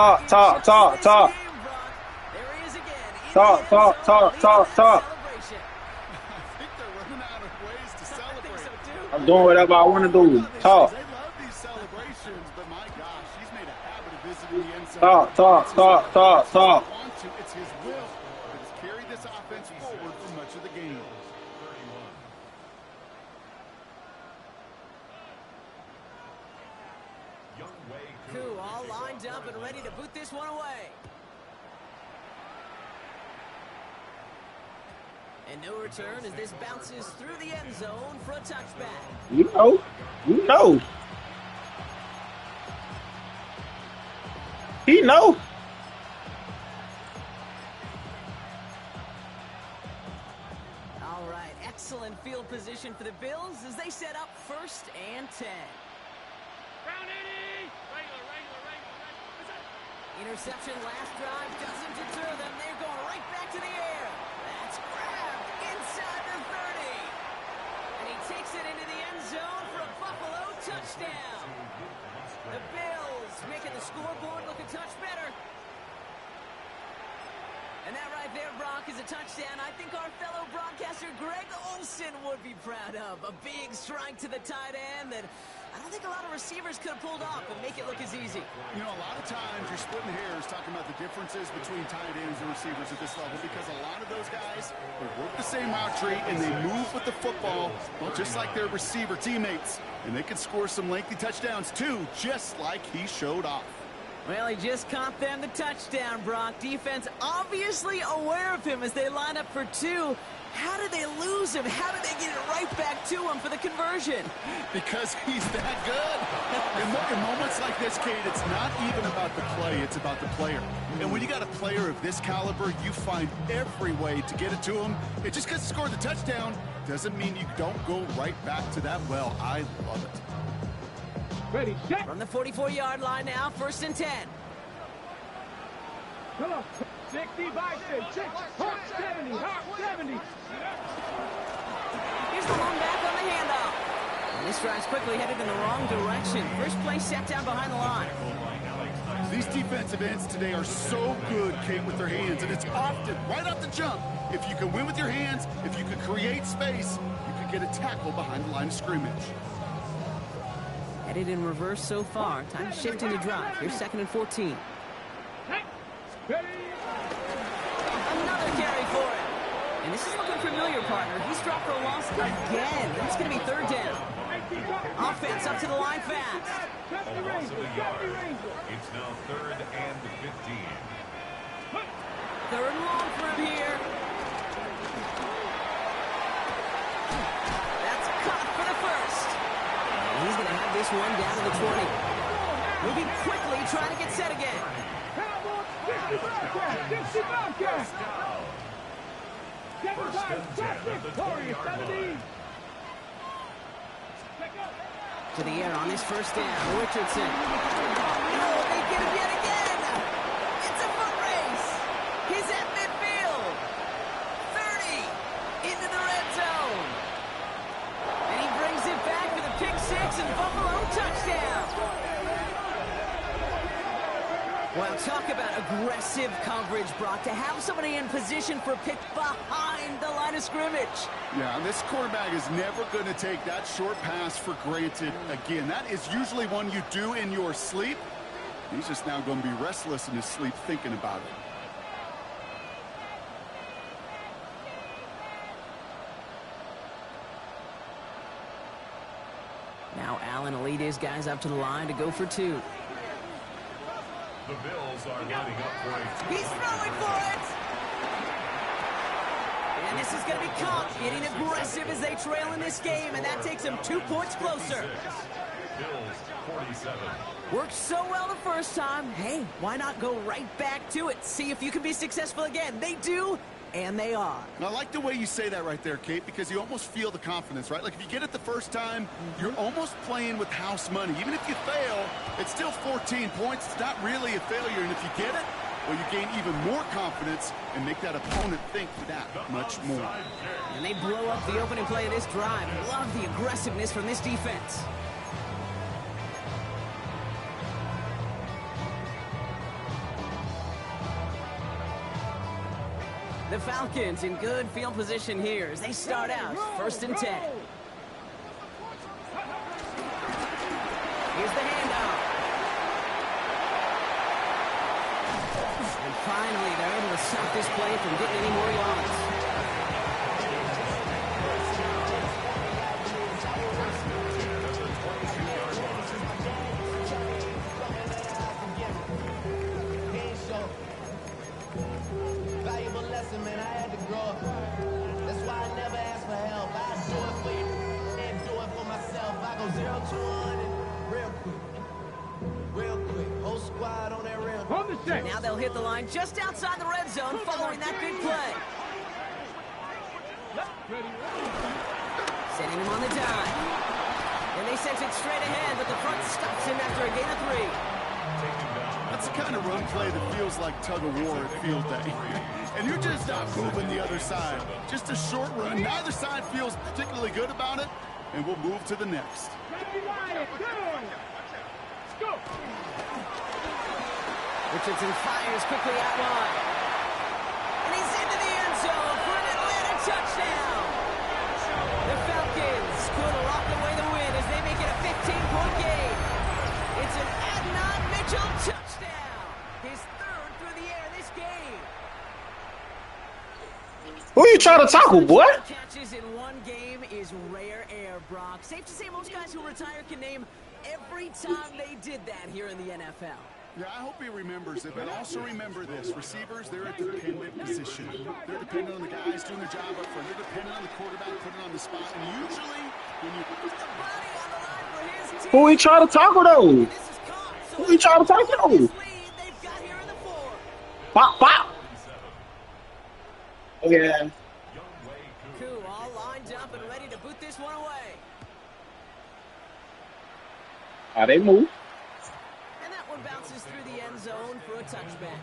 A: There he is again.
B: Talk.
A: Celebration.
D: I think they're running out of ways to
A: I think
D: celebrate.
A: so too.
B: I'm doing whatever I want to do. Talk.
D: They love these celebrations, but my gosh, he's made a habit of visiting the end zone.
B: Talk.
D: Want to, it's his will that has carried this offense forward for much of the game.
E: 31. Young Wei
A: Koo all lined up and ready to boot this one away. And no return as this bounces through the end zone for a touchback.
B: You know. He know.
A: All right, excellent field position for the Bills as they set up 1st and 10.
C: Round 80.
A: Interception last drive doesn't deter them. They're going right back to the air. That's grabbed inside the 30. And he takes it into the end zone for a Buffalo touchdown. The Bills making the scoreboard look a touch better. And that right there, Brock, is a touchdown I think our fellow broadcaster Greg Olsen would be proud of. A big strike to the tight end that I don't think a lot of receivers could have pulled off and make it look as easy.
D: You know, a lot of times you're splitting hairs talking about the differences between tight ends and receivers at this level because a lot of those guys, they work the same route tree and they move with the football, well, just like their receiver teammates. And they can score some lengthy touchdowns too, just like he showed off.
A: Well, he just caught them the touchdown, Brock. Defense obviously aware of him as they line up for 2. How did they lose him? How did they get it right back to him for the conversion?
D: Because he's that good. In moments like this, Kate, it's not even about the play, it's about the player. And when you got a player of this caliber, you find every way to get it to him. It just because he scored the touchdown doesn't mean you don't go right back to that well. I love it.
C: Ready, set.
A: From the 44-yard line now, 1st and 10.
C: Come on. 60 by 6. Hawk 70. Hawk 70.
A: Here's the one back on the handoff. And this drive's quickly headed in the wrong direction. First play set down behind the line.
D: These defensive ends today are so good, Kate, with their hands, and it's often right off the jump. If you can win with your hands, if you can create space, you can get a tackle behind the line of scrimmage.
A: Headed in reverse so far. Time to shift into drive. Here's 2nd and 14. Another carry for him. And this is looking familiar, partner. He's dropped for a loss again. It's going to be 3rd down. Offense up to the line fast.
E: A loss of a yard. It's now 3rd and 15.
A: 3rd and long for him here. That's caught for the first. And he's going to have this one down to the 20. Moving quickly, trying to get set again. To the air on this 1st down. Richardson. Oh, they get him yet again. It's a foot race. He's at midfield. 30 into the red zone. And he brings it back for the pick 6 and Buffalo touchdown. Well, talk about aggressive coverage, Brock, to have somebody in position for a pick behind the line of scrimmage.
D: Yeah, this quarterback is never going to take that short pass for granted again. That is usually one you do in your sleep. He's just now going to be restless in his sleep thinking about it.
A: Now Allen will lead his guys up to the line to go for 2.
E: The Bills are lining up for a
A: He's throwing for it! And this is going to be caught, getting aggressive as they trail in this game, and that takes them 2 points closer.
E: Bills 47.
A: Worked so well the first time. Hey, why not go right back to it? See if you can be successful again. They do, and they are.
D: I like the way you say that right there, Kate, because you almost feel the confidence, right? Like if you get it the first time, you're almost playing with house money. Even if you fail, it's still 14 points. It's not really a failure, and if you get it, well, you gain even more confidence and make that opponent think that much more.
A: And they blow up the opening play of this drive. Love the aggressiveness from this defense. The Falcons in good field position here as they start out 1st and 10. Here's the handoff. And finally, they're able to stop this play from getting any more yards.
F: Valuable lesson, man. I had to grow up. That's why I never ask for help. I do it for you and do it for myself. I go 0 to 100 real quick. Real quick. Whole squad on that real quick.
C: On the set.
A: Now they'll hit the line just outside the red zone following that big play. Setting him on the dime. And they sent it straight ahead, but the front stops him after a gain of 3.
D: That's the kind of run play that feels like tug-of-war at field day. And you're just not moving the other side. Just a short run. Neither side feels particularly good about it, and we'll move to the next.
A: Richardson fires quickly out wide. And he's into the end zone for an Atlanta touchdown. The Falcons could lock away the win as they make it a 15-point game. It's an Adnan Mitchell touchdown. His 3rd through the air this game.
B: Who you trying to tackle, boy?
A: Catches in one game is rare air, Brock. Safe to say most guys who retire can name every time they did that here in the NFL.
D: Yeah, I hope he remembers it, but also remember this. Receivers, they're a dependent position. They're dependent on the guys doing their job up front. They're dependent on the quarterback putting on the spot. And usually, when you
A: Put the body on the line for his team.
B: Who he trying to tackle, though?
A: This is caught. So
B: Who he trying to tackle, though?
A: this lead they've got here in the 4th.
B: Pop, pop. Oh, yeah.
A: Koo all lined up and ready to boot this one away.
B: How they move.
A: And that one bounces through the end zone for a touchback.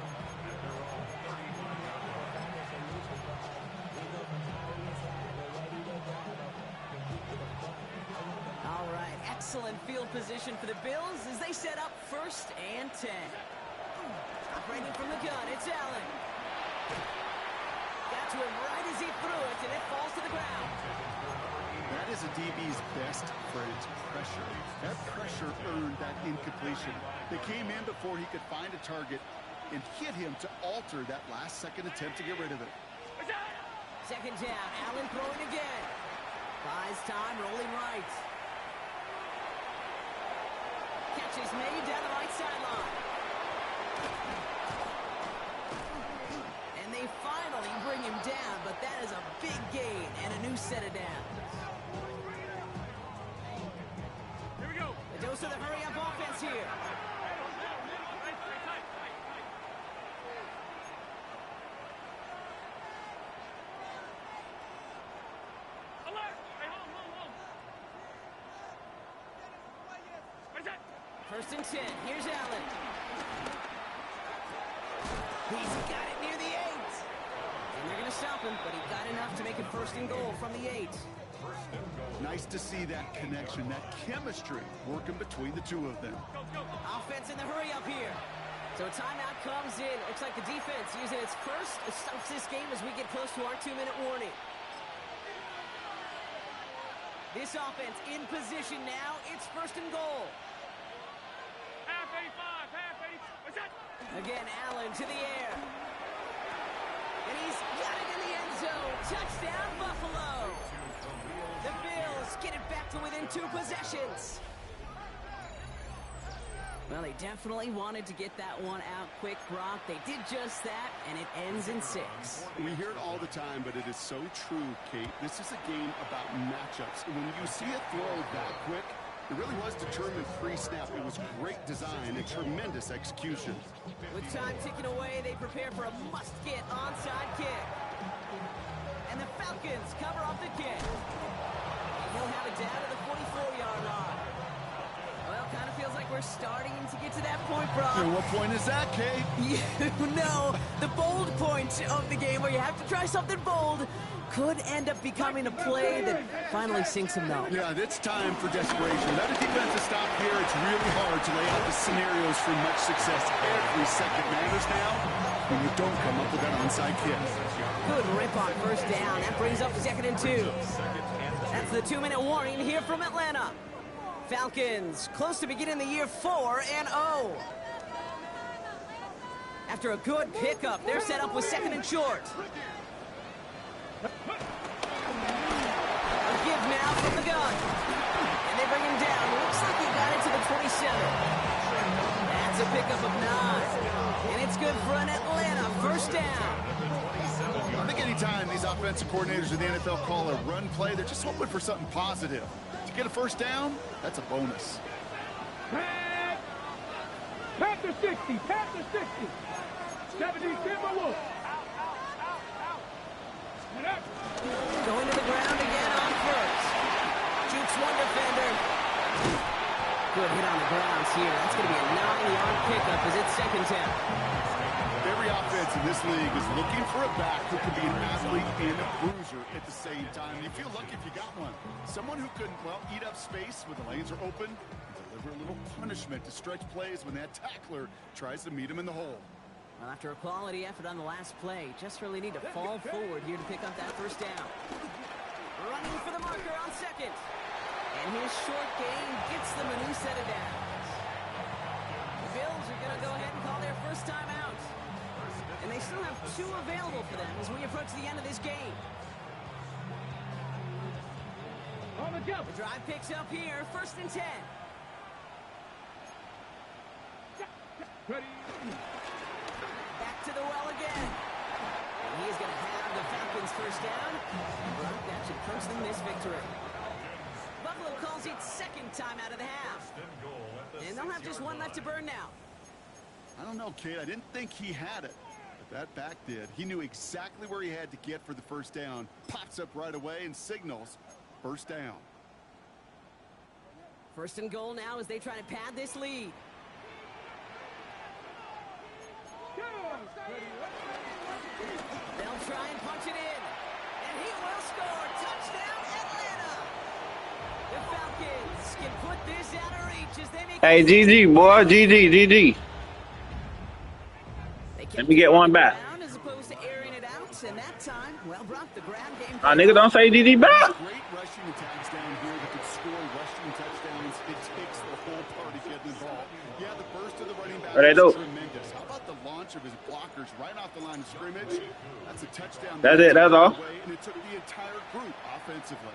A: All right, excellent field position for the Bills as they set up 1st and 10. Bringing from the gun, it's Allen. Got to him right as he threw it, and it falls to the ground.
D: That is a DB's best friend, pressure. That pressure earned that incompletion. They came in before he could find a target and hit him to alter that last-second attempt to get rid of it.
A: Second down, Allen throwing again. Buys time, rolling right. Catch is made down the right sideline. And they finally bring him down, but that is a big gain and a new set of downs.
C: Here we go.
A: A dose of the hurry-up offense here.
C: Alert! Hey, hold. What's that?
A: First and 10. Here's Allen. He's got it near the 8. And they're going to stop him, but he got enough to make it first and goal from the 8.
D: Nice to see that connection, that chemistry working between the two of them.
A: Offense in the hurry up here. So a timeout comes in. Looks like the defense using its first stops this game as we get close to our 2-minute warning. This offense in position now. It's first and goal.
C: Half 85, half 80. What's that?
A: Again, Allen to the air. And he's got it in the end zone. Touchdown, Buffalo. The Bills get it back to within 2 possessions. Well, they definitely wanted to get that one out quick, Brock. They did just that, and it ends in 6.
D: We hear it all the time, but it is so true, Kate. This is a game about matchups. When you see a throw that quick, it really was determined pre-snap. It was great design and tremendous execution.
A: With time ticking away, they prepare for a must-get onside kick. And the Falcons cover off the kick. He'll have it down to the 44-yard line. Well, kind of feels like we're starting to get to that point, Brock.
D: And what point is that, Kate?
A: You know, the bold point of the game where you have to try something bold could end up becoming a play that finally sinks him, though.
D: Yeah, it's time for desperation. Let a defensive stop here. It's really hard to lay out the scenarios for much success. Every second matters now when you don't come up with that onside kick.
A: Good rip on first down. That brings up 2nd and 2. That's the 2-minute warning here from Atlanta. Falcons close to beginning the year 4-0. After a good pickup, they're set up with 2nd and short. A give now from the gun. And they bring him down. Looks like he got it to the 27. That's a pickup of 9. And it's good for an Atlanta first down.
D: I think anytime these offensive coordinators in the NFL call a run play, they're just hoping for something positive. To get a first down, that's a bonus.
C: Panther 60, Panther 60. 70, Timberwolves.
A: Going to the ground again on first. Jukes one defender. Good hit on the grounds here. That's going to be a 9-yard pickup as it's 2nd down.
D: Every offense in this league is looking for a back who can be an athlete and a bruiser at the same time. You feel lucky if you got one. Someone who can, well, eat up space when the lanes are open and deliver a little punishment to stretch plays when that tackler tries to meet him in the hole.
A: Well, after a quality effort on the last play, just really need to fall forward here to pick up that first down. Running for the marker on 2nd. And his short gain gets them a new set of downs. The Bills are going to go ahead and call their first time out. And they still have 2 available for them as we approach the end of this game.
C: On the jump.
A: The drive picks up here, 1st and 10.
C: Ready.
A: Back to the well again. And he is going to have the Falcons first down. Brock, that should punch them this victory. Buffalo calls it 2nd time out of the half. And they'll have just 1 left to burn now.
D: I don't know, Kate. I didn't think he had it. But that back did. He knew exactly where he had to get for the first down. Pops up right away and signals first down.
A: 1st and goal now as they try to pad this lead. They'll try and punch it in. And he will score. Touchdown, Atlanta. The Falcons can put this out of reach as they make...
B: Hey, GG, boy. GG. Let me get one back.
A: As opposed to airing it out, and that time, well, Brock, the ground game.
B: Nigga, don't say DD back.
D: Great rushing attacks down here that could score rushing touchdowns. It takes the whole party getting involved. Yeah, the burst of the running back is tremendous. How about the launch of his blockers right off the line of scrimmage? That's a touchdown.
B: That's it. That's all.
D: And it took the entire group offensively.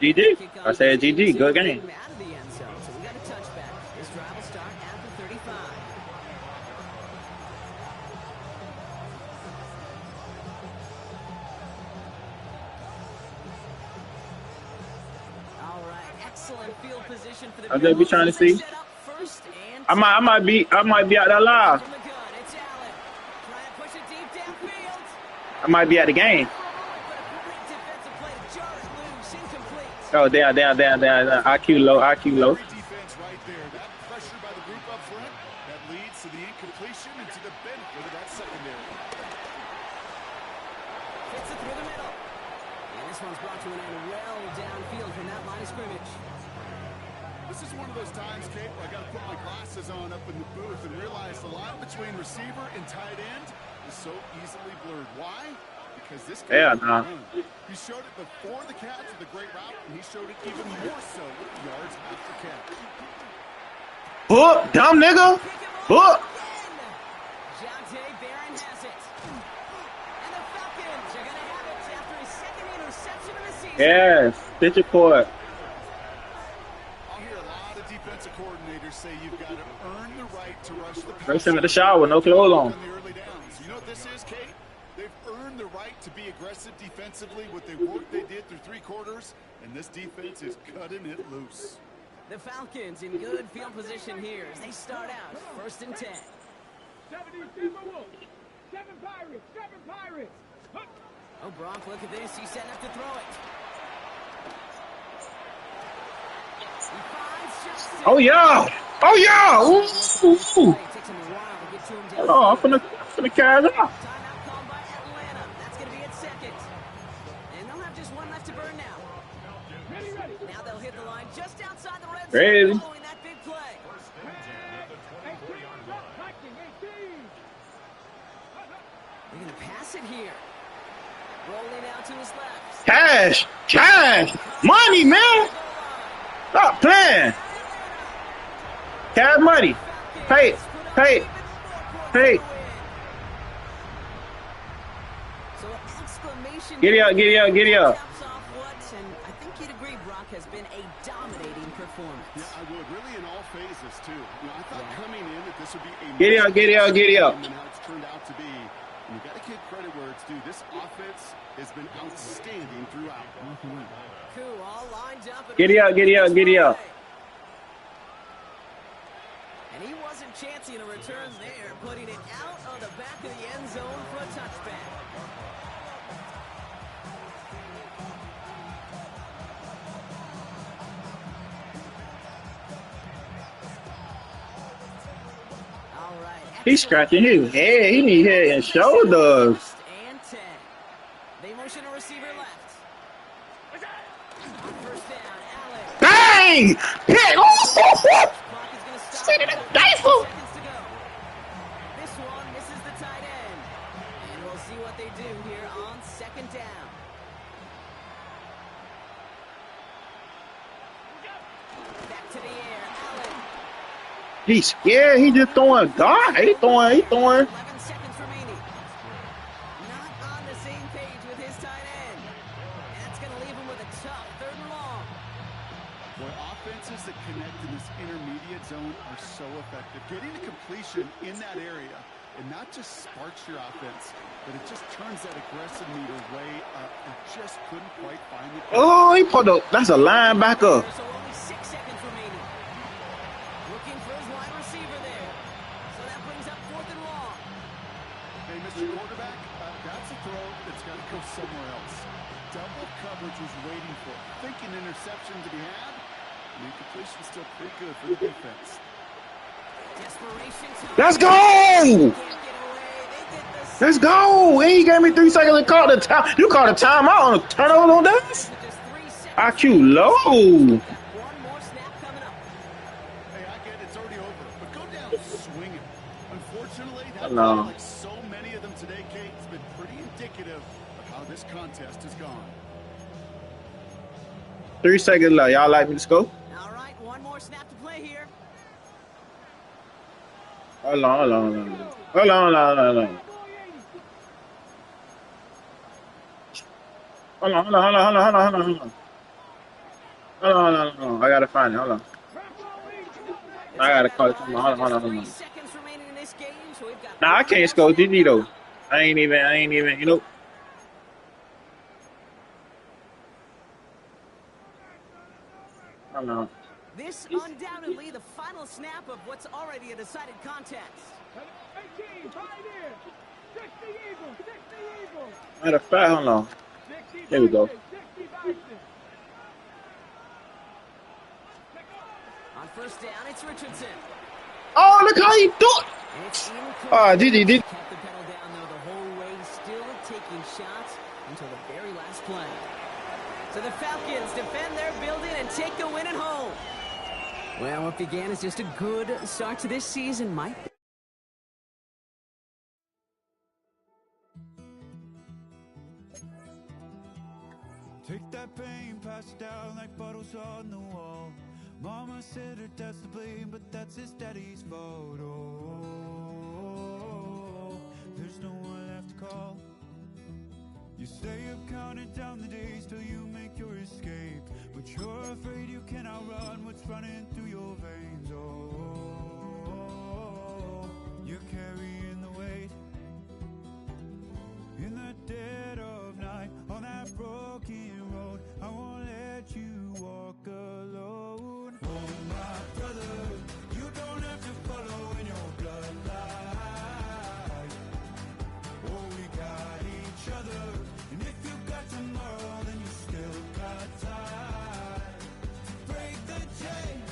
B: GG. I said GG. Good game.
A: Out of the end zone, so we got a touchback. This drive will start at the 35. All right, excellent field position for the.
B: I'll just be trying to see.
A: First and
B: I might be out there live.
A: from the gun, it's Allen. Trying to push it deep downfield.
B: I might be at the game.
A: But a great defensive play to jar it loose, incomplete.
B: Oh, down. IQ low.
D: Great defense right there. That pressure by the group up front, that leads to the incompletion and to the benefit of that secondary.
A: Fits it through the middle. And this one's brought to an end well downfield from that line of scrimmage.
D: This is one of those times, Kate, where I got to put my glasses on up in the booth and realize the line between receiver and tight end is so easily blurred. Why? Because this guy he showed it before the catch with a great route, and he showed it even more so with the yards after catch.
B: Book, dumb nigga. Book.
A: Jonte Barron has it. And the Falcons are going to have it after his second interception of the season.
B: Yes. Stitch your cord.
D: I'll hear a lot of defensive coordinators say you've got to earn the right to rush the passer.
B: First him at the shower, no clothes on.
D: The early downs. You know what this is, Kate? They've earned the right to be aggressive defensively with the work they did through 3 quarters, and this defense is cutting it loose.
A: The Falcons in good field position here as they start out first and 10.
C: 77 Wolves. 7 Pirates. 7 Pirates. Huh.
A: Oh, Brock, look at this. He's setting up to throw it. He finds just 6.
B: Oh yeah. Oh yeah. Ooh.
A: It takes him a while to get to him down.
B: Oh, I'm finna carry it out.
A: Timeout called by Atlanta. That's going to be at second. And they'll have just one left to burn now.
C: Ready, ready.
A: Now they'll hit the line just outside the red
B: Ready.
A: zone following that big play.
C: 18. Viking 18.
A: They're going to pass it here. Rolling out to his left.
B: Cash. Money, man. Stop playing. Cash money. Pay.
A: So exclamation.
B: Get it up.
A: Caps off what, and I think you'd agree Brock has been a dominating performance.
D: Yeah, I would. Really in all phases, too. You know, I thought coming in that this would be a...
B: Get it up.
D: And how it's turned out to be. And you got to give credit where it's due. This offense has been outstanding throughout.
A: Cool, all lined up.
B: Get it up.
A: And he wasn't chancing a return there, putting it out on the back of the end zone for a touchback. All right.
B: He's scratching his head. He need head and shoulders.
A: First and 10. They motion a receiver left. On first down, Allen.
B: Bang! Hit!
A: Clock is going to stop.
B: Set it up, Dicey.
A: Seconds to go. This one misses the tight end. And we'll see what they do here on second down. Back to the air, Allen.
B: He's scared. He just throwing God. He throwing.
A: 11 seconds remaining. Not on the same page with his tight end. And that's going to leave him with a tough 3rd and long.
D: Boy, offenses that connect in this intermediate zone are so effective. Getting a completion in that area, and not just sparks your offense, but it just turns that aggressive meter way up. It just couldn't quite find the...
B: Oh, he put the. That's a linebacker.
A: So only 6 seconds remaining. Looking for his wide receiver there. So that brings up 4th and long.
D: Hey, Mr. Quarterback, that's a throw that's got to go somewhere else. Double coverage was waiting for it. Thinking interception to be had. And the completion's still pretty good for the defense.
A: Desperation time.
B: Let's go.
A: Can't get away. They did the
B: Let's go. And he gave me 3 seconds and called the time. You called a timeout on a turnover on that?
A: just 3 seconds.
B: IQ low.
A: One more snap coming up.
D: Hey, I get it. It's already over. But go down swinging. Unfortunately, Unfortunately, that
B: Hello.
D: play, like so many of them today, Kate, has been pretty indicative of how this contest has gone.
B: 3 seconds left. Y'all like me to score?
A: All right, one more snap to play here.
B: Hold on. Hold on. Hold on. I gotta find it. Hold on. I gotta call it. Hold on.
A: 3 seconds remaining in this game, so we've got
B: Nah, I can't score GG though. I ain't even, you know. Hold on.
A: This undoubtedly the final snap of what's already a decided contest.
C: 18, pioneer. 60 Eagles, 60 Eagles.
B: Matter of fact, hold on.
C: 60
B: Here we go.
C: Bison, 60 Bison.
A: On first down, it's Richardson.
B: Oh, look how he do it.
A: And it's incomplete.
B: Ah, GG did.
A: Kept the pedal down though the whole way, still taking shots until the very last play. So the Falcons defend their building and take the win at home. Well, what began as just a good start to this season might be.
G: Take that pain, pass it down like bottles on the wall. Mama said her dad's to blame, but that's his daddy's fault. Oh, there's no one left to call. You stay up counting down the days till you make your escape, but you're afraid you can outrun what's running through your veins. Oh, you're carrying the weight in the dead of night on that broken road. I won't let you walk alone. Oh, my brother, you don't have to follow in your bloodline. Oh, we got each other, and if you got tomorrow, then you still got time to break the chain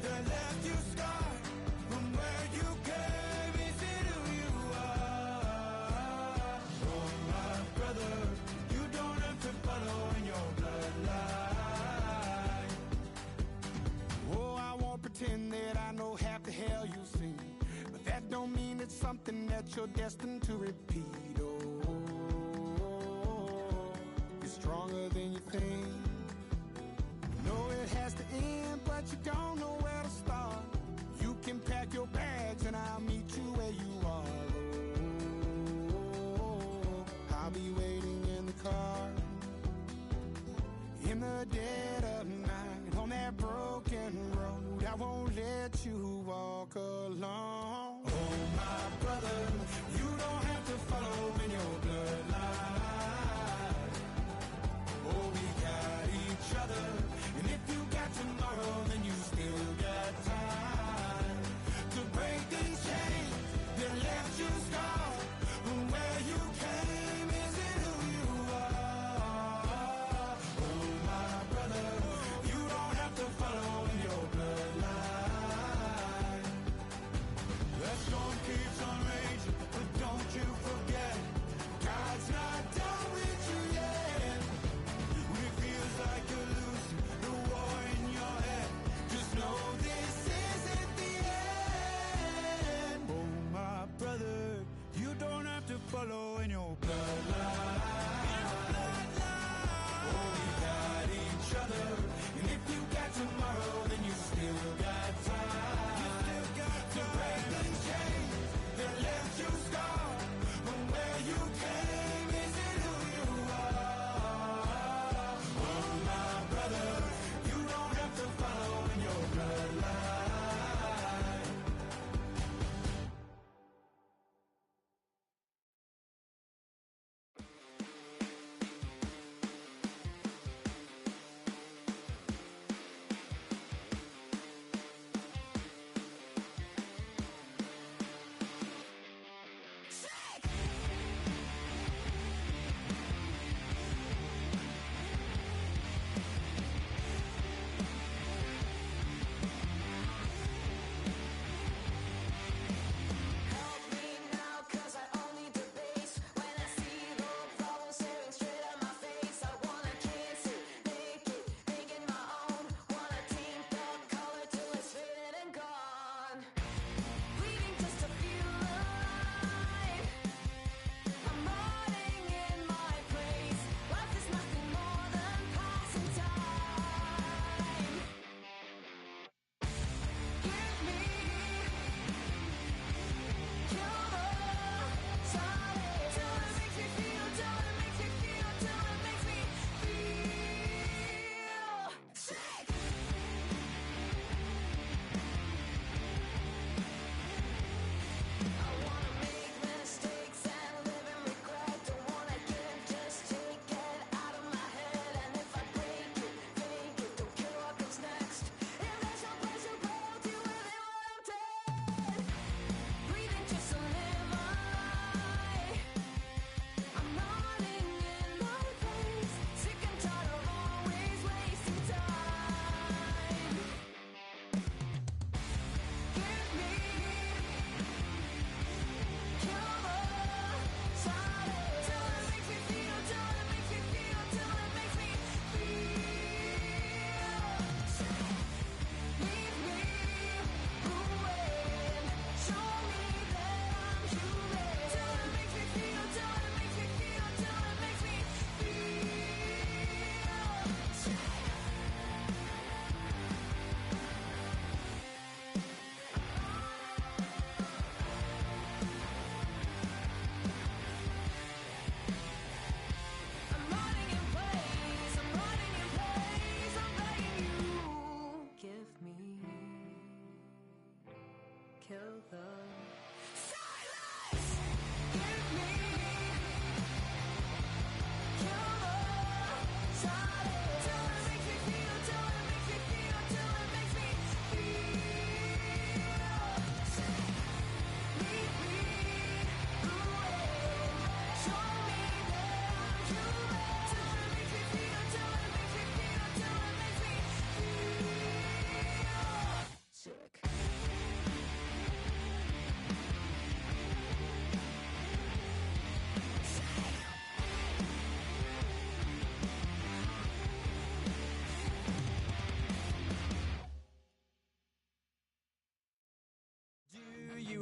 G: that left you scarred from where you came. Is it who you are? Oh, my brother, you don't have to follow in your bloodline.
F: Oh, I won't pretend that I know half the hell you've seen, but that don't mean it's something that you're destined to repeat. Oh, you're stronger than you think. You know it has to end, but you don't know where to start. You can pack your bags and I'll meet you where you are. Oh, I'll be waiting in the car in the dead of night on that broken road. I won't let you walk alone. Oh, my brother, you don't have to follow in your bloodline. Oh, we got each other, and if you got tomorrow, then you still got time to break these chains that left you scarred from where you came. Is it who you are? Oh, my brother,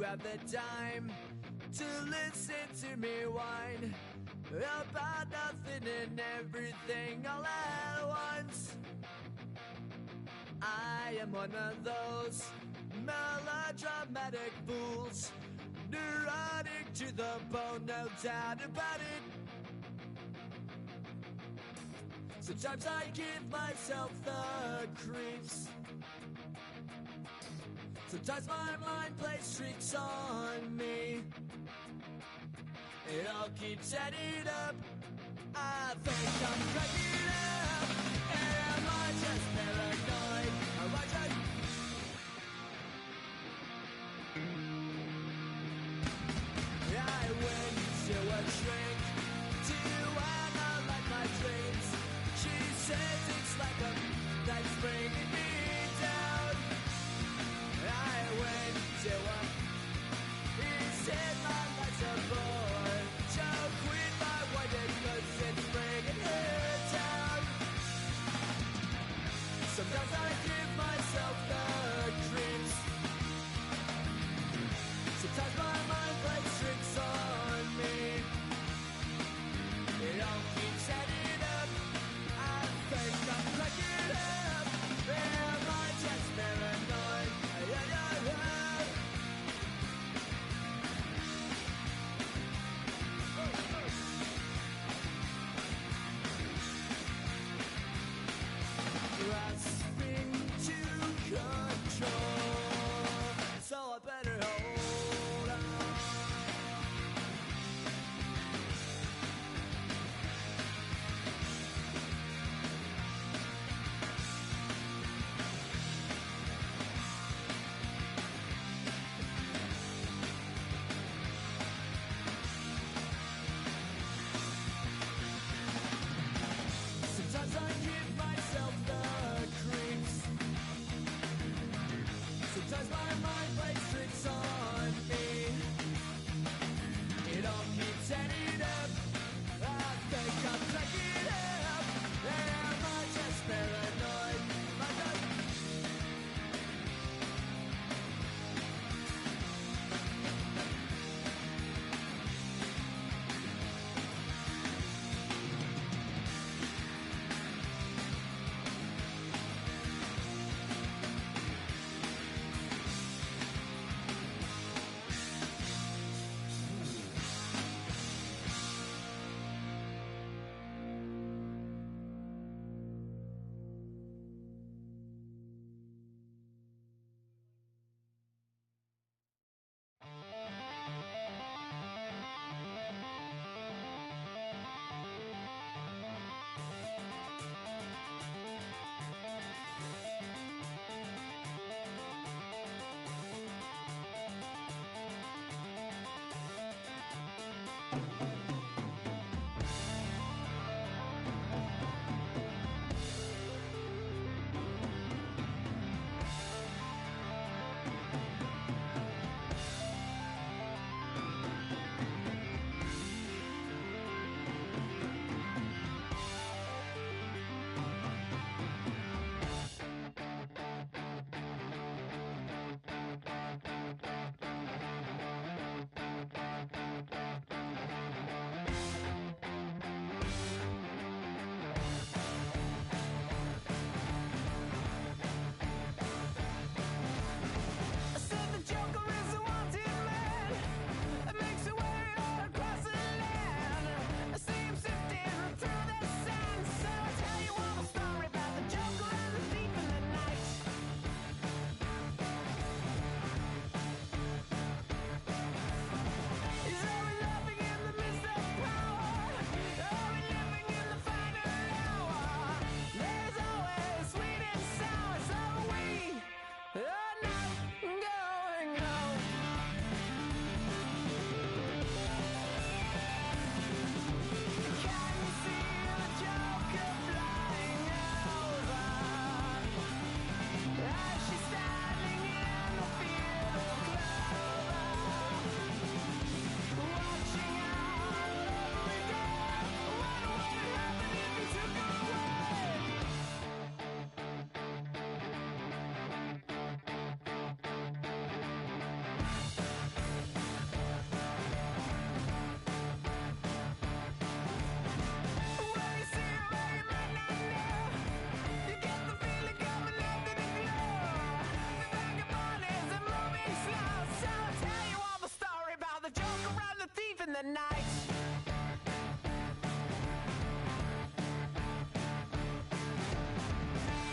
H: have the time to listen to me whine about nothing and everything all at once. I am one of those melodramatic fools, neurotic to the bone, no doubt about it. Sometimes I give myself the creeps. Sometimes my mind plays tricks on me. It all keeps adding up. I think I'm cracking up. Am I just paranoid? Am I just... I went to a shrink to analyze my dreams. She says it's like a that's bringing me down. I went to a... He said my life's a bore. So quit my wife because it's bringing her down. Sometimes I give myself the creeps. Sometimes my mind plays tricks on me. It all keeps adding up. I think I'm cracking up. Am I just paranoid? Yeah, yeah, yeah. Grasping to control, so I better hold on. Sometimes I give myself the creeps. Sometimes my mind plays tricks on me. It all keeps adding up. I think I'm cracking up. Am I just paranoid? Am I just... Joker, I'm the thief in the night.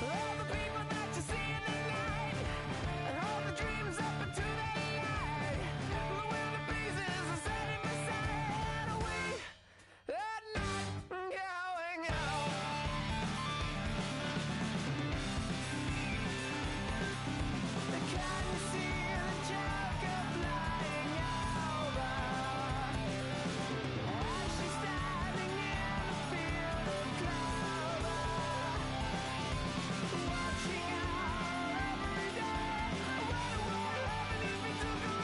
H: All the people that you see in the night, and all the dreams up into the light. The wind of pieces are setting beside a way. At night, going out. Can you see the Joker flying over? As she's standing in a field of clover, watching out every day. What would happen if we took her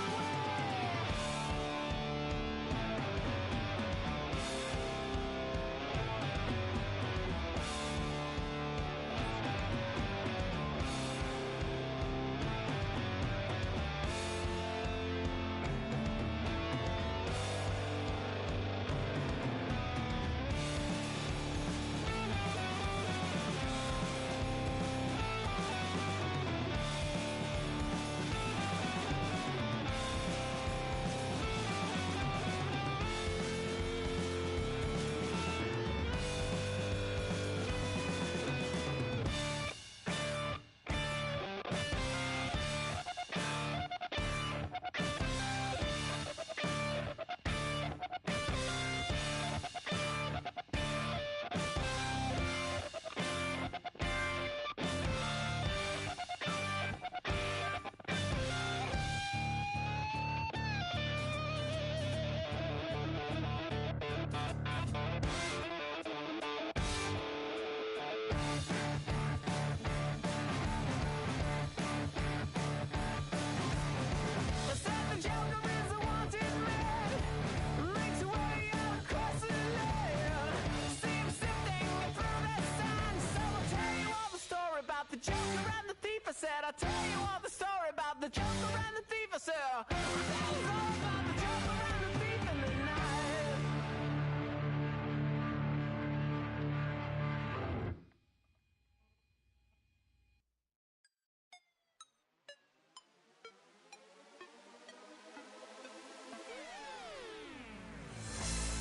H: I'll tell you all the story about the Joker and the thief. I said, I'll tell you all about the Joker and the thief in the night.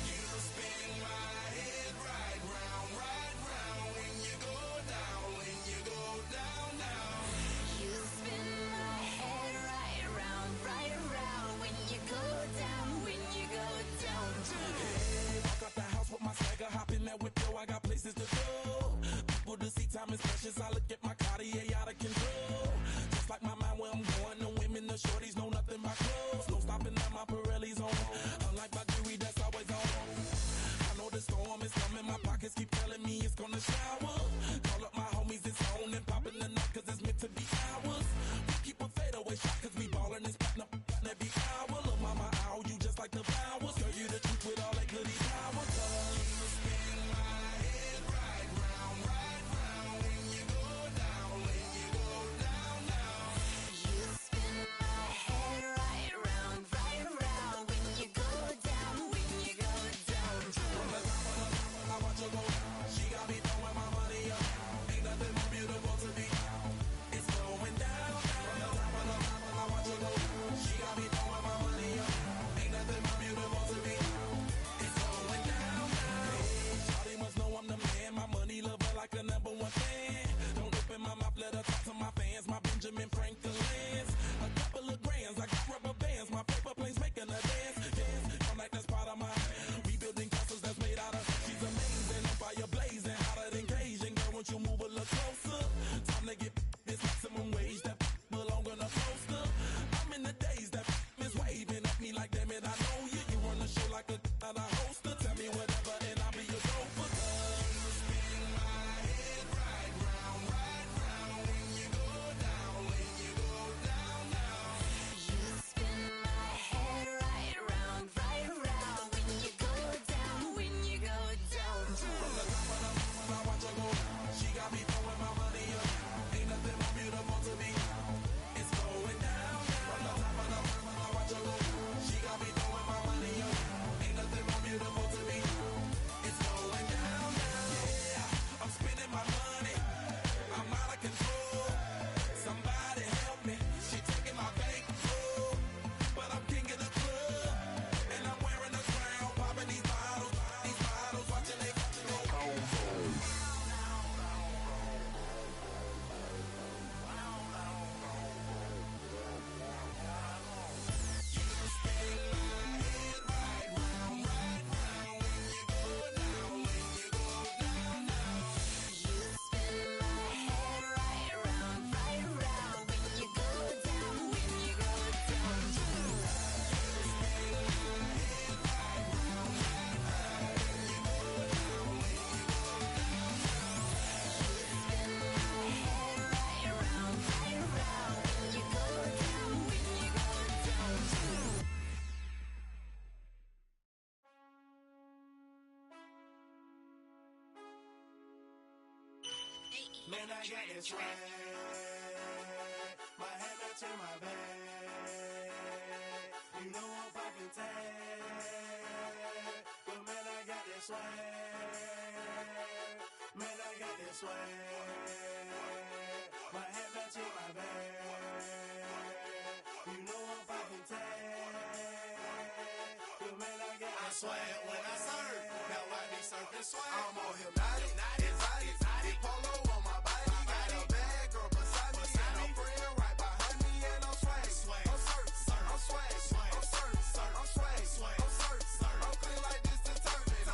G: You spin my head right round when you go down, down.
I: You spin my head right around when you
G: Man, I got this swag. My hat matching my bag. You know I'm poppin' tag. But man, I got this swag. Man, I got this swag. My hat matching my bag. You know I'm poppin' tag. But man, I got this swag when I serve. Now I be surfing swag. I'm on hypnotic, exotic, polo on my body. Got a bad girl beside me, and a friend right behind me, and I'm swag. I'm surf, I'm swag, I'm surf, I'm swag, I'm surf, I'm clean like this detergent.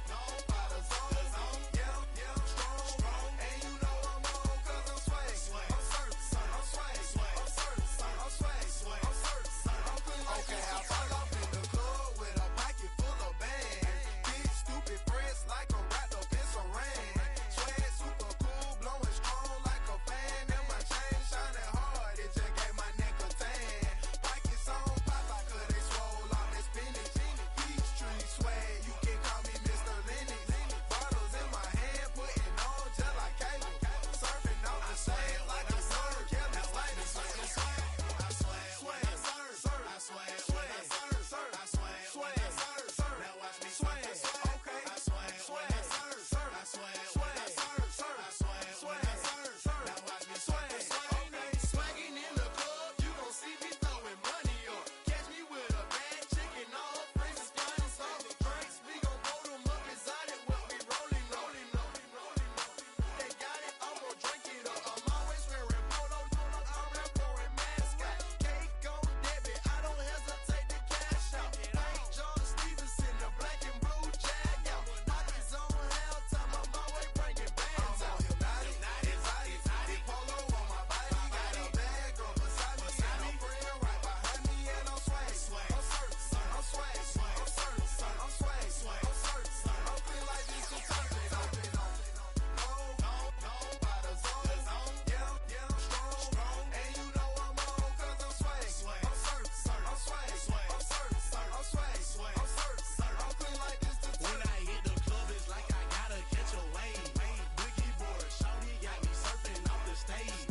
G: No, by the zone, yeah, strong, and you know I'm on 'cause I'm swag. I'm surf, I'm swag, I'm surf, I'm swag, I'm surf, I'm clean like this. Okay, I fall off in the club with a pocket full of bands. Big stupid friends like I'm wrapped up in saran. Swag super cool, blowing strong like a fan. And my chain shining hard, it just gave my neck a tan. Pockets on Popeye 'cause they swole off that spinach. Peachtree swag, you can call me Mr. Lennox. Bottles in my hand, putting on just like cable. Surfing off the sand like I surf. Now like the surfing swag. I swag when I surf. I swag when I surf. I swag when I surf. Now watch me swag. Okay. I swag when I surf. I swag when I surf. I swag when I surf. Now watch me swag. Okay. Swagging in the club, you gon' see me throwing money up. Catch me with a bad chicken, all her friends is flying soft drinks. We gon' hold 'em up exotic while we rolling. They got it, I'm gon' drink it up. I'm always wearing polo, I'm rap pouring mascot. Cake on debit, I don't hesitate to cash out. Ain't John Stevenson, the black and blue jag out. Pockets on hell time, I'm always bringing bands out. I'm hypnotic, exotic, polo on my body. Got a bad girl beside me, and a friend right behind me, and I'm swag. I'm surf, I'm swag, I'm surf, I'm swag, I'm surf, I'm clean like this detergent. No, by the zone, yeah, strong, and you know I'm on 'cause I'm swag. I'm surf, I'm swag, I'm surf, I'm swag, I'm surf, I'm clean like this detergent. When I hit the club, it's like I gotta catch a wave. Boogie board, shawty got me surfing off the stage.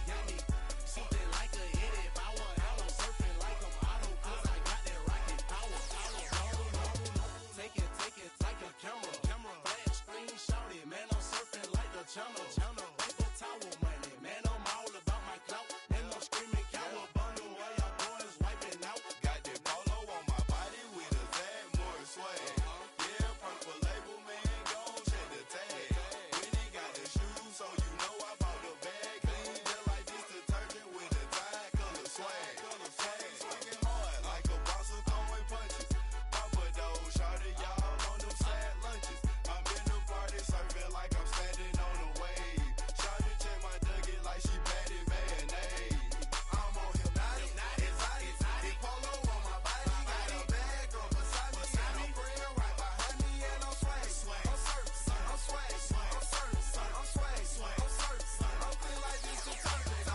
G: Got me something like a headed power. I'm surfing like I'm auto 'cause I got that rocket power. Take it like a camera. Flash screen, shawty, man, I'm surfing like the channel. Paper towel money, man, I'm all about my clout. And I'm screaming cowabunga while y'all boys wiping out. Got that polo on my body with a tag, more swag. Yeah, purple label, man, gon' check the tag. When he got the shoes, so you know I bought the bag. Clean just like this detergent with a tide color swag. Swinging hard like a boss of throwing punches. Papa though, shawty, y'all on them sad lunches. I'm in the party serving like I'm standing on a wave. Shawty check my nugget like she patty mayonnaise. I'm on hypnotic, exotic, polo on my body. Got a bad girl beside me, and a friend right behind me, and I'm swag. I'm surf, I'm swag, I'm surf, I'm swag, I'm surf, I'm clean like this detergent.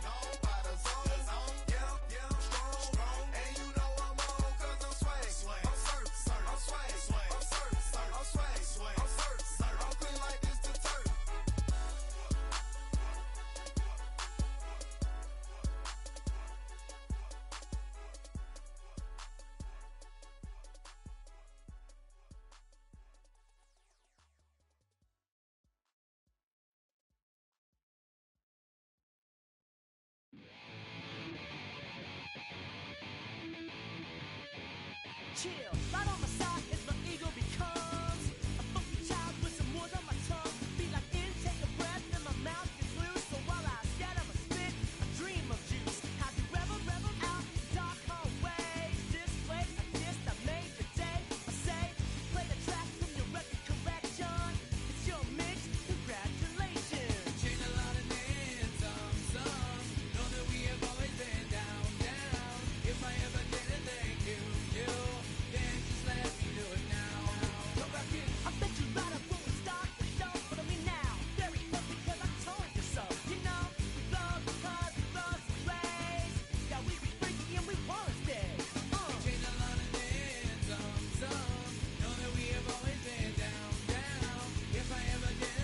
G: No, by the zone, yeah, strong, and you know I'm on 'cause I'm swag. I'm surf, I'm swag, I'm surf, I'm swag, I'm surf, I'm clean like this detergent.
A: Chill, right on the